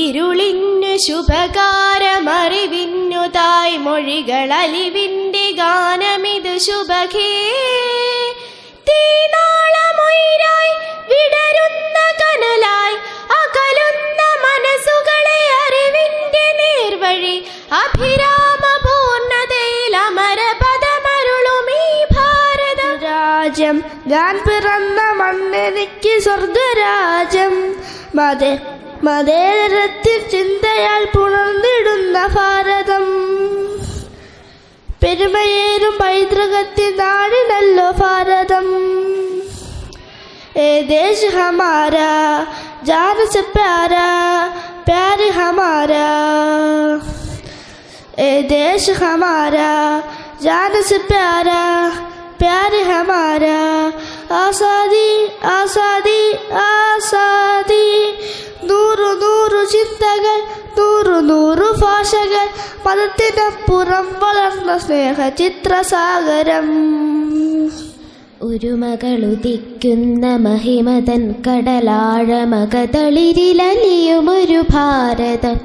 ഇരുളിന്നു ശുഭകാരമറിവിന്നു തായ്മൊഴികൾ അലിവിൻ്റെ ഗാനമിതു ശുഭഖേ. തീനാളമൊയിരായി വിടരുന്ന കനലായി അകലുന്ന മനസ്സുകളെ അറിവിൻ്റെ നേർവഴി. അഭിരാമ പൂർണ്ണതയിൽ അമരപദമരുളും ഈ ഭാരതം. രാജ്യം ഞാൻ പിറന്ന മണ്ണെനിക്ക് സ്വർഗരാജ്യം. മതേതരത്തിൽ ചിന്തയാൽ പുണർന്നിടുന്ന ഭാരതം. പെരുമയേറും പൈതൃകത്തിൻ നാടിനല്ലോ ഭാരതം. ए देश हमारा जान से प्यारा प्यार हमारा. ए देश हमारा जान से प्यारा प्यार हमारा. आज़ादी आज़ादी आज़ादी. നൂറു നൂറു ചിന്തകൾ നൂറു നൂറു ഭാഷകൾ. മതത്തിനപ്പുറം വളർന്ന സ്നേഹ ചിത്രസാഗരം. ഒരു മകളുദിക്കുന്ന മഹിമതൻ കടലാഴമകതളിരിലലിയുമൊരു ഭാരതം.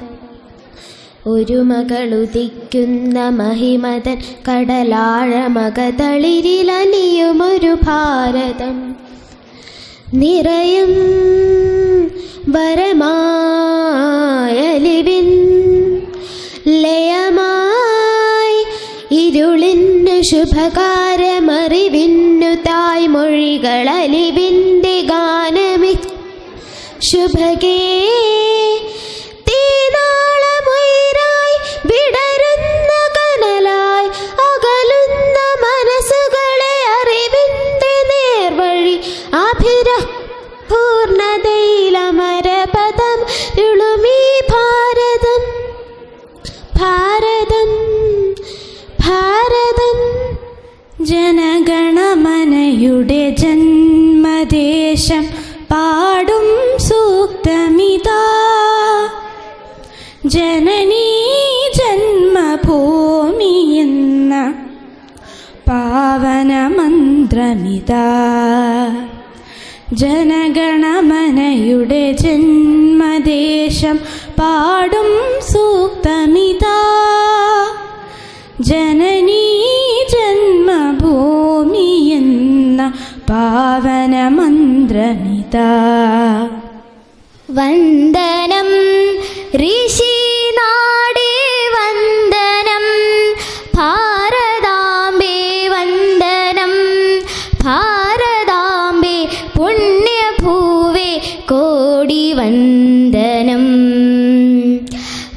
ഒരു മകളുദിക്കുന്ന മഹിമതൻ കടലാഴമകതളിരിലലിയുമൊരു ഭാരതം. നിറയും വരമായലിവിൻ ലയമായി ഇരുളിന്നു ശുഭകാരമറിവിന്നു തായ്മൊഴികൾ അലിവിൻ്റെ ഗാനമി ശുഭകേ. തീനാളമൊയിരായി വിടരുന്ന കനലായി അകലുന്ന മനസ്സുകളെ അറിവിൻ്റെ നേർവഴി. അഭിര പൂർണ്ണതയിലമരപദം രുളുമീ ഭാരതം ഭാരതം ഭാരതം ജനഗണമനയുടെ ജന്മദേശം പാടും സൂക്തമിതാ. ജനനീ ജന്മഭൂമി എന്ന പാവനമന്ത്രമിതാ. ജനഗണമനയുടെ ജന്മദേശം പാടും സൂക്തമിതാ. ജനനീ ജന്മഭൂമി എന്ന പാവനമന്ത്രമിതാ. വന്ദനം ഋഷിനാടേ വന്ദനം, ഭാരതാംബേ വന്ദനം, ഭാരതാംബേ പുണ്യഭൂവേ കോടി വന്ദനം.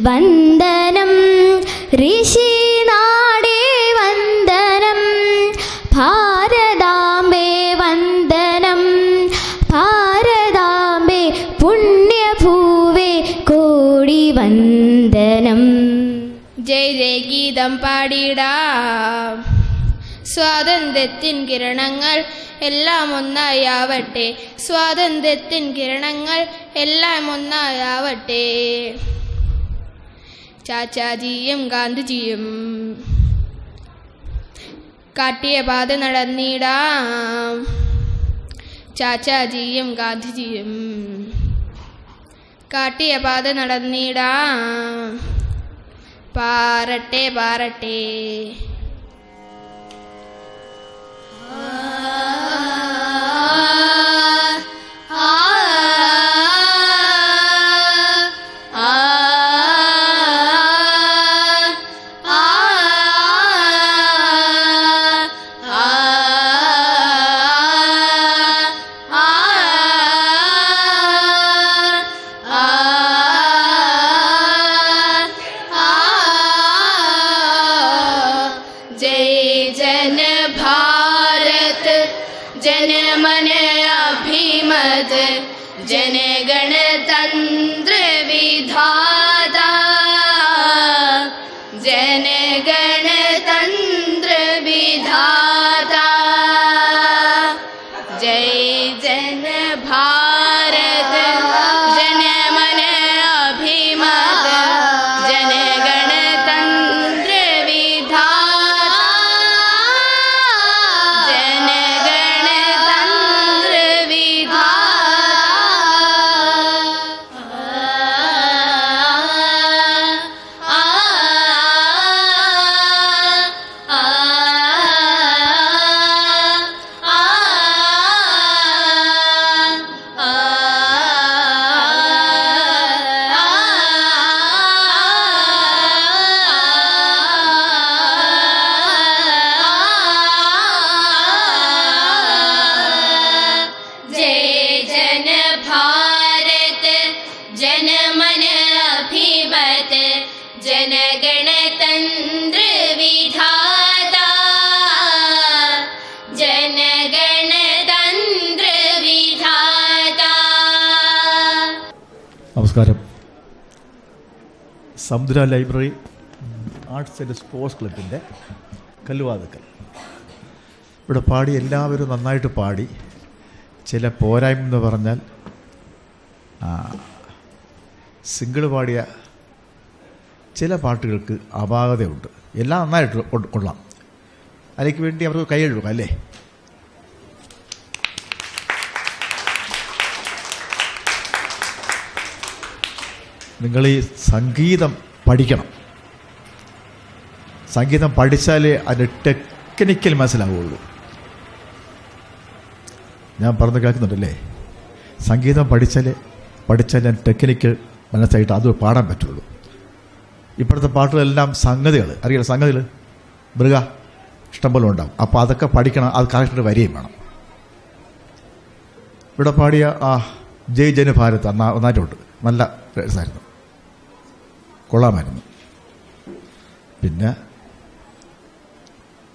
വന്ദനം ഋഷിനാടേ വന്ദനം, ഭാരതാംബേ വന്ദനം, ഭാരതാംബേ പുണ്യഭൂവേ കോടി വന്ദനം. ജയ് ജയ് ഗീതം പാടിടാം. സ്വാതന്ത്ര്യത്തിൻ കിരണങ്ങൾ എല്ലാം ഒന്നായാവട്ടെ, സ്വാതന്ത്ര്യത്തിൻ കിരണങ്ങൾ എല്ലാം ഒന്നായാവട്ടെ. ചാച്ചാജിയും ഗാന്ധിജിയും കാട്ടിയ പാത നടന്നിടാം. ചാച്ചാജിയും ഗാന്ധിജിയും കാട്ടിയ പാത നടന്നിടാം. പാറട്ടെ പാറട്ടെ. जनमन अभिमत जनगणतंत्र विधाता, जनगणतंत्र विधाता. जय जन भारत जनमन अभिमत जनगणतंत्र विधाता, जनगणतंत्र जनगणतंत्र विधाता, जनगणतंत्र विधाता. നമസ്കാരം. സമുദ്ര ലൈബ്രറി ആർട്സ് ആൻഡ് സ്പോർട്സ് ക്ലബിൻ്റെ കല്ലുവാതുക്കൽ ഇവിടെ പാടി എല്ലാവരും നന്നായിട്ട് പാടി. ചില പോരായ്മ എന്ന് പറഞ്ഞാൽ സിംഗിൾ പാടിയ ചില പാട്ടുകൾക്ക് അപാകതയുണ്ട്. എല്ലാം നന്നായിട്ട് കൊള്ളാം. അതിലേക്ക് വേണ്ടി അവർക്ക് കൈയെഴുതുക അല്ലേ? നിങ്ങൾ ഈ സംഗീതം പഠിക്കണം. സംഗീതം പഠിച്ചാലേ അതിൻ്റെ ടെക്നിക്കൽ മനസ്സിലാവുള്ളൂ. ഞാൻ പറഞ്ഞു കേൾക്കുന്നുണ്ടല്ലേ? സംഗീതം പഠിച്ചാലേ ടെക്നിക്കൽ മനസ്സായിട്ട് അത് പാടാൻ പറ്റുള്ളൂ. ഇപ്പോഴത്തെ പാട്ടുകളെല്ലാം സംഗതികൾ അറിയാം. സംഗതികൾ മൃഗ ഇഷ്ടംപോലെ ഉണ്ടാവും. അപ്പോൾ അതൊക്കെ പഠിക്കണം. അത് കറക്റ്റായിട്ട് വരികയും വേണം. ഇവിടെ പാടിയ ജയ് ജന ഭാരത് നന്നായിട്ടുണ്ട്. നല്ല രസമായിരുന്നു, കൊള്ളാമായിരുന്നു. പിന്നെ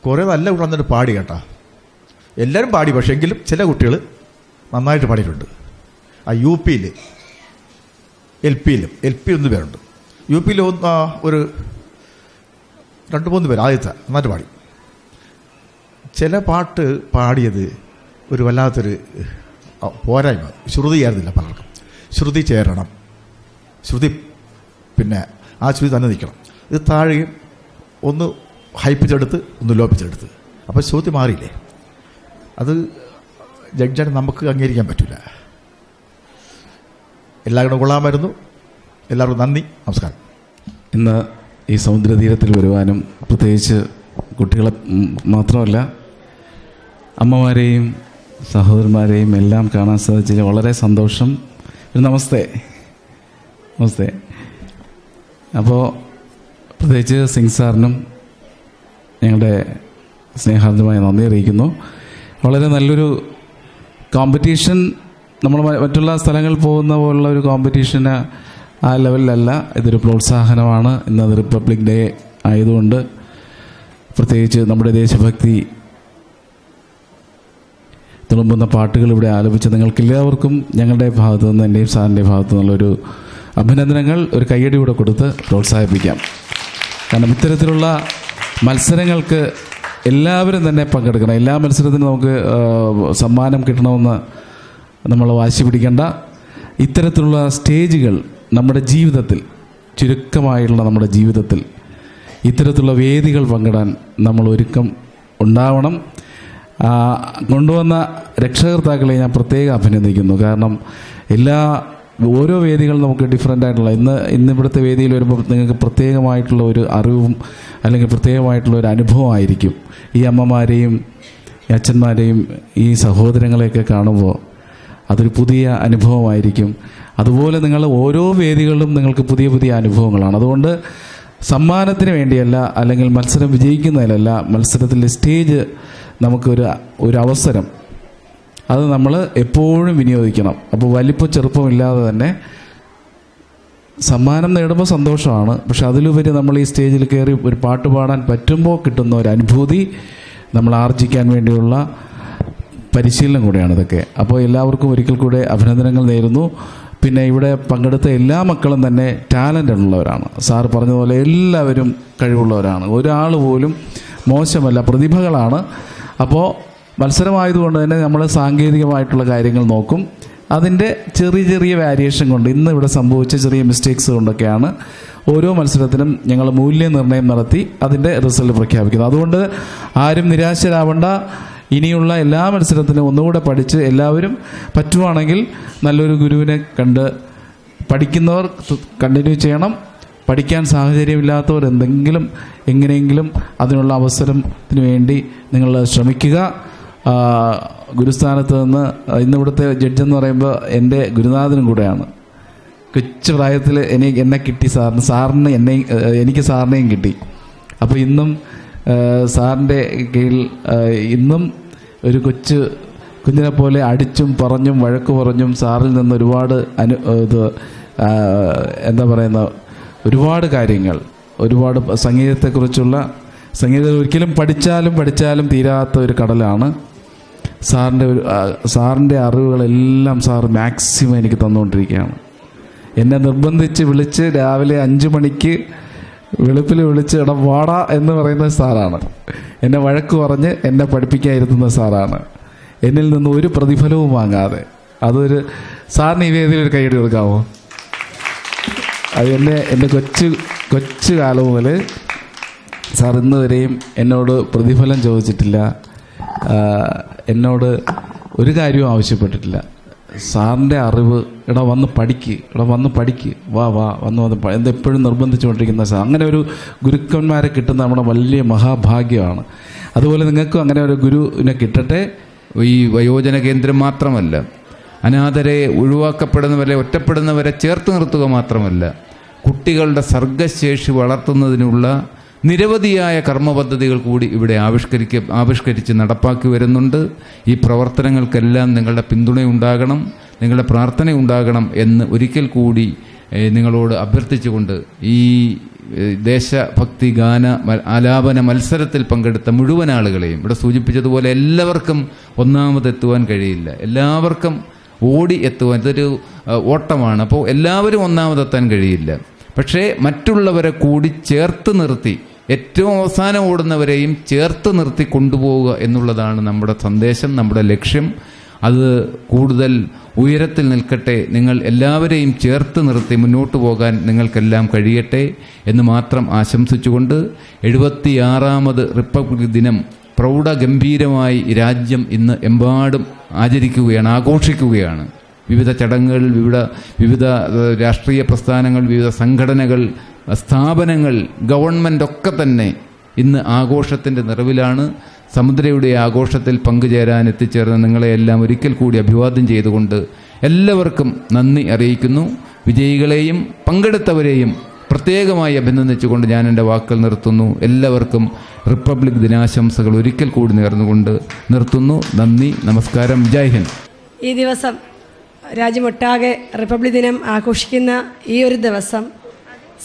കുറേ നല്ല കൂടെ വന്നിട്ട് പാടി കേട്ടോ. എല്ലാവരും പാടി, പക്ഷേ എങ്കിലും ചില കുട്ടികൾ നന്നായിട്ട് പാടിയിട്ടുണ്ട്. യു പിയിൽ എൽ പി 1 പേരുണ്ട്. യു പിയിൽ ഒരു 2-3 പേര് ആദ്യത്തെ നന്നായിട്ട് പാടി. ചില പാട്ട് പാടിയത് ഒരു വല്ലാത്തൊരു പോരായ്മ, ശ്രുതിയായിരുന്നില്ല പലർക്കും. ശ്രുതി ചേരണം, ശ്രുതി പിന്നെ ആ ശ്രുതി തന്നെ നിൽക്കണം. ഇത് താഴെയും ഒന്ന് ഹൈപ്പിച്ചെടുത്ത് ഒന്ന് ലോപ്പിച്ചെടുത്ത്, അപ്പോൾ ശ്രുതി മാറിയില്ലേ? അത് ജഡ്ജാണ്, നമുക്ക് അംഗീകരിക്കാൻ പറ്റില്ല. എല്ലാവരും കൊള്ളാമായിരുന്നു. എല്ലാവർക്കും നന്ദി, നമസ്കാരം. ഇന്ന് ഈ സമുദ്രതീരത്തിൽ വരുവാനും പ്രത്യേകിച്ച് കുട്ടികളെ മാത്രമല്ല അമ്മമാരെയും സഹോദരന്മാരെയും എല്ലാം കാണാൻ സാധിച്ചതിൽ വളരെ സന്തോഷം. നമസ്തേ. നമസ്തേ. അപ്പോൾ പ്രത്യേകിച്ച് സിംഗ് സാറിനും ഞങ്ങളുടെ സ്നേഹാർദ്രമായ നന്ദി അറിയിക്കുന്നു. വളരെ നല്ലൊരു കോമ്പറ്റീഷൻ, നമ്മൾ മറ്റുള്ള സ്ഥലങ്ങളിൽ പോകുന്ന പോലുള്ള ഒരു കോമ്പറ്റീഷന് ആ ലെവലിലല്ല, ഇതൊരു പ്രോത്സാഹനമാണ്. ഇന്നത് റിപ്പബ്ലിക് ഡേ ആയതുകൊണ്ട് പ്രത്യേകിച്ച് നമ്മുടെ ദേശഭക്തി തുളുമ്പുന്ന പാട്ടുകൾ ഇവിടെ ആലപിച്ച നിങ്ങൾക്കെല്ലാവർക്കും ഞങ്ങളുടെ ഭാഗത്തു നിന്ന്, എൻ്റെയും സാറിൻ്റെ ഭാഗത്തു നിന്നുള്ളൊരു അഭിനന്ദനങ്ങൾ, ഒരു കയ്യടി കൂടെ കൊടുത്ത് പ്രോത്സാഹിപ്പിക്കാം. കാരണം ഇത്തരത്തിലുള്ള മത്സരങ്ങൾക്ക് എല്ലാവരും തന്നെ പങ്കെടുക്കണം. എല്ലാ മത്സരത്തിനും നമുക്ക് സമ്മാനം കിട്ടണമെന്ന് നമ്മൾ വാശി പിടിക്കേണ്ട. ഇത്തരത്തിലുള്ള സ്റ്റേജുകൾ നമ്മുടെ ജീവിതത്തിൽ, ചുരുക്കമായുള്ള നമ്മുടെ ജീവിതത്തിൽ ഇത്തരത്തിലുള്ള വേദികൾ പങ്കിടാൻ നമ്മൾ ഒരുക്കം ഉണ്ടാവണം. കൊണ്ടുവന്ന രക്ഷകർത്താക്കളെ ഞാൻ പ്രത്യേകം അഭിനന്ദിക്കുന്നു. കാരണം ഓരോ വേദികൾ നമുക്ക് ഡിഫറൻ്റ് ആയിട്ടുള്ള, ഇന്നിവിടുത്തെ വേദിയിൽ വരുമ്പോൾ നിങ്ങൾക്ക് പ്രത്യേകമായിട്ടുള്ള ഒരു അറിവും അല്ലെങ്കിൽ പ്രത്യേകമായിട്ടുള്ള ഒരു അനുഭവമായിരിക്കും. ഈ അമ്മമാരെയും ഈ അച്ഛന്മാരെയും ഈ സഹോദരങ്ങളെയൊക്കെ കാണുമ്പോൾ അതൊരു പുതിയ അനുഭവമായിരിക്കും. അതുപോലെ നിങ്ങൾ ഓരോ വേദികളിലും നിങ്ങൾക്ക് പുതിയ പുതിയ അനുഭവങ്ങളാണ്. അതുകൊണ്ട് സമ്മാനത്തിന് വേണ്ടിയല്ല, അല്ലെങ്കിൽ മത്സരം വിജയിക്കുന്നതിലല്ല, മത്സരത്തിലെ സ്റ്റേജ് നമുക്കൊരു അവസരം, അത് നമ്മൾ എപ്പോഴും വിനിയോഗിക്കണം. അപ്പോൾ വലിപ്പം ചെറുപ്പമില്ലാതെ തന്നെ സമ്മാനം നേടുമ്പോൾ സന്തോഷമാണ്. പക്ഷെ അതിലുപരി നമ്മൾ ഈ സ്റ്റേജിൽ കയറി ഒരു പാട്ട് പാടാൻ പറ്റുമ്പോൾ കിട്ടുന്ന ഒരു അനുഭൂതി നമ്മൾ ആർജിക്കാൻ വേണ്ടിയുള്ള പരിശീലനം കൂടെയാണ് ഇതൊക്കെ. അപ്പോൾ എല്ലാവർക്കും ഒരിക്കൽ കൂടെ അഭിനന്ദനങ്ങൾ നേരുന്നു. പിന്നെ ഇവിടെ പങ്കെടുത്ത എല്ലാ മക്കളും തന്നെ ടാലൻ്റ് ഉള്ളവരാണ്. സാറ് പറഞ്ഞതുപോലെ എല്ലാവരും കഴിവുള്ളവരാണ്. ഒരാൾ പോലും മോശമല്ല, പ്രതിഭകളാണ്. അപ്പോൾ മത്സരമായതുകൊണ്ട് തന്നെ നമ്മൾ സാങ്കേതികമായിട്ടുള്ള കാര്യങ്ങൾ നോക്കും. അതിൻ്റെ ചെറിയ ചെറിയ വേരിയേഷൻ കൊണ്ട്, ഇന്ന് ഇവിടെ സംഭവിച്ച ചെറിയ മിസ്റ്റേക്സ് കൊണ്ടൊക്കെയാണ് ഓരോ മത്സരത്തിനും ഞങ്ങൾ മൂല്യനിർണ്ണയം നടത്തി അതിൻ്റെ റിസൾട്ട് പ്രഖ്യാപിക്കുന്നത്. അതുകൊണ്ട് ആരും നിരാശരാവേണ്ട. ഇനിയുള്ള എല്ലാ മത്സരത്തിനും ഒന്നുകൂടെ പഠിച്ച് എല്ലാവരും പറ്റുവാണെങ്കിൽ നല്ലൊരു ഗുരുവിനെ കണ്ട്, പഠിക്കുന്നവർ കണ്ടിന്യൂ ചെയ്യണം. പഠിക്കാൻ സാഹചര്യമില്ലാത്തവർ എങ്ങനെയെങ്കിലും അതിനുള്ള അവസരത്തിന് വേണ്ടി നിങ്ങൾ ശ്രമിക്കുക. ഗുരുസ്ഥാനത്ത് നിന്ന് ഇന്നിവിടുത്തെ ജഡ്ജെന്ന് പറയുമ്പോൾ എൻ്റെ ഗുരുനാഥനും കൂടെയാണ്. കൊച്ചു പ്രായത്തിൽ എന്നെ കിട്ടി സാറിന് എനിക്ക് സാറിനെയും കിട്ടി. അപ്പോൾ ഇന്നും സാറിൻ്റെ കീഴിൽ ഇന്നും ഒരു കുഞ്ഞിനെ പോലെ അടിച്ചും പറഞ്ഞും വഴക്ക് പറഞ്ഞും സാറിൽ നിന്ന് ഒരുപാട് ഒരുപാട് കാര്യങ്ങൾ, ഒരുപാട് സംഗീതം ഒരിക്കലും പഠിച്ചാലും തീരാത്ത ഒരു കടലാണ്. സാറിൻ്റെ അറിവുകളെല്ലാം സാർ മാക്സിമം എനിക്ക് തന്നുകൊണ്ടിരിക്കുകയാണ്. എന്നെ നിർബന്ധിച്ച് വിളിച്ച് രാവിലെ 5 മണിക്ക് വെളുപ്പിൽ വിളിച്ച് വാടാ എന്ന് പറയുന്ന സാറാണ്. എന്നെ വഴക്ക് പറഞ്ഞ് എന്നെ പഠിപ്പിക്കാതിരുത്തുന്ന സാറാണ്. എന്നിൽ നിന്ന് ഒരു പ്രതിഫലവും വാങ്ങാതെ. അതൊരു സാറിന് ഈ വേദിയിൽ ഒരു കൈയ്യടി കൊടുക്കാമോ? അത് എൻ്റെ കൊച്ചു കാലം മുതൽ സാർ ഇന്ന് വരെയും എന്നോട് പ്രതിഫലം ചോദിച്ചിട്ടില്ല, എന്നോട് ഒരു കാര്യവും ആവശ്യപ്പെട്ടിട്ടില്ല. സാറിൻ്റെ അറിവ്, വന്ന് പഠിക്ക്, വാ വന്ന് എന്തെപ്പോഴും നിർബന്ധിച്ചുകൊണ്ടിരിക്കുന്ന സാർ. അങ്ങനെ ഒരു ഗുരുക്കന്മാരെ കിട്ടുന്ന നമ്മുടെ വലിയ മഹാഭാഗ്യമാണ്. അതുപോലെ നിങ്ങൾക്കും അങ്ങനെ ഒരു ഗുരുവിനെ കിട്ടട്ടെ. ഈ വയോജന കേന്ദ്രം മാത്രമല്ല, അനാഥരെ, ഒഴിവാക്കപ്പെടുന്നവരെ, ഒറ്റപ്പെടുന്നവരെ ചേർത്ത് നിർത്തുക മാത്രമല്ല, കുട്ടികളുടെ സർഗശേഷി വളർത്തുന്നതിനുള്ള നിരവധിയായ കർമ്മപദ്ധതികൾ കൂടി ഇവിടെ ആവിഷ്കരിച്ച് നടപ്പാക്കി വരുന്നുണ്ട്. ഈ പ്രവർത്തനങ്ങൾക്കെല്ലാം നിങ്ങളുടെ പിന്തുണയുണ്ടാകണം, നിങ്ങളുടെ പ്രാർത്ഥനയുണ്ടാകണം എന്ന് ഒരിക്കൽ കൂടി നിങ്ങളോട് അഭ്യർത്ഥിച്ചുകൊണ്ട് ഈ ദേശഭക്തി ഗാന ആലാപന മത്സരത്തിൽ പങ്കെടുത്ത മുഴുവൻ ആളുകളെയും, ഇവിടെ സൂചിപ്പിച്ചതുപോലെ എല്ലാവർക്കും ഒന്നാമതെത്തുവാൻ കഴിയില്ല, എല്ലാവർക്കും ഓടി എത്തുവാൻ, ഇതൊരു ഓട്ടമാണ്. അപ്പോൾ എല്ലാവരും ഒന്നാമതെത്താൻ കഴിയില്ല. പക്ഷേ മറ്റുള്ളവരെ കൂടി ചേർത്ത് നിർത്തി ഏറ്റവും അവസാനം ഓടുന്നവരെയും ചേർത്ത് നിർത്തി കൊണ്ടുപോവുക എന്നുള്ളതാണ് നമ്മുടെ സന്ദേശം, നമ്മുടെ ലക്ഷ്യം. അത് കൂടുതൽ ഉയരത്തിൽ നിൽക്കട്ടെ. നിങ്ങൾ എല്ലാവരെയും ചേർത്ത് നിർത്തി മുന്നോട്ട് പോകാൻ നിങ്ങൾക്കെല്ലാം കഴിയട്ടെ എന്ന് മാത്രം ആശംസിച്ചുകൊണ്ട് 76ാമത് റിപ്പബ്ലിക് ദിനം പ്രൗഢഗംഭീരമായി രാജ്യം ഇന്ന് എമ്പാടും ആചരിക്കുകയാണ്, ആഘോഷിക്കുകയാണ്. വിവിധ ചടങ്ങുകൾ, വിവിധ രാഷ്ട്രീയ പ്രസ്ഥാനങ്ങൾ, വിവിധ സംഘടനകൾ, സ്ഥാപനങ്ങൾ, ഗവൺമെൻറ് ഒക്കെ തന്നെ ഇന്ന് ആഘോഷത്തിൻ്റെ നിറവിലാണ്. സമുദ്രയുടെ ആഘോഷത്തിൽ പങ്കുചേരാൻ എത്തിച്ചേർന്ന നിങ്ങളെയെല്ലാം ഒരിക്കൽ കൂടി അഭിവാദ്യം ചെയ്തുകൊണ്ട് എല്ലാവർക്കും നന്ദി അറിയിക്കുന്നു. വിജയികളെയും പങ്കെടുത്തവരെയും പ്രത്യേകമായി അഭിനന്ദിച്ചുകൊണ്ട് ഞാൻ എൻ്റെ വാക്കുകൾ നിർത്തുന്നു. എല്ലാവർക്കും റിപ്പബ്ലിക് ദിനാശംസകൾ ഒരിക്കൽ കൂടി നേർന്നുകൊണ്ട് നിർത്തുന്നു. നന്ദി, നമസ്കാരം, ജയ് ഹിന്ദ്. ഈ ദിവസം രാജ്യമൊട്ടാകെ റിപ്പബ്ലിക് ദിനം ആഘോഷിക്കുന്ന ഈ ഒരു ദിവസം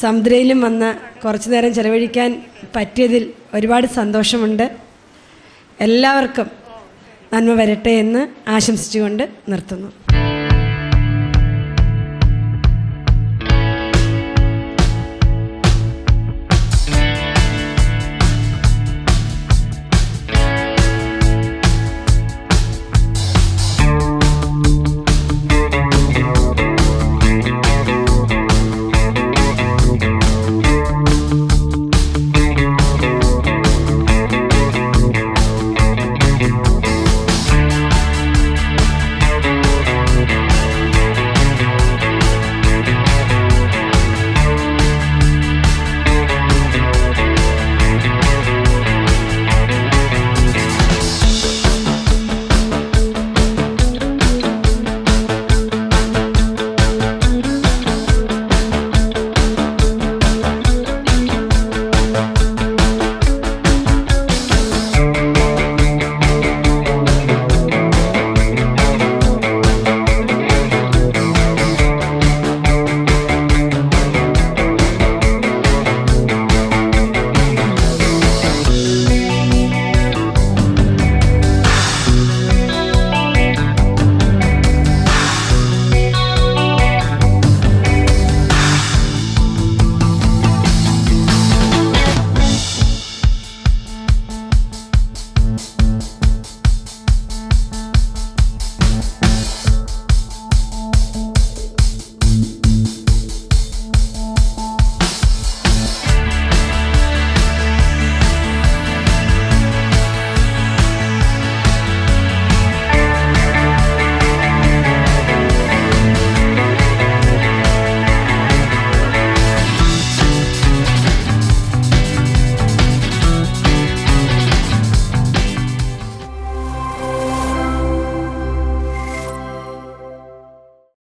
സമുദ്രയിലും വന്ന് കുറച്ചു നേരം ചെലവഴിക്കാൻ പറ്റിയതിൽ ഒരുപാട് സന്തോഷമുണ്ട്. എല്ലാവർക്കും നന്മ വരട്ടെ എന്ന് ആശംസിച്ചുകൊണ്ട് നിർത്തുന്നു.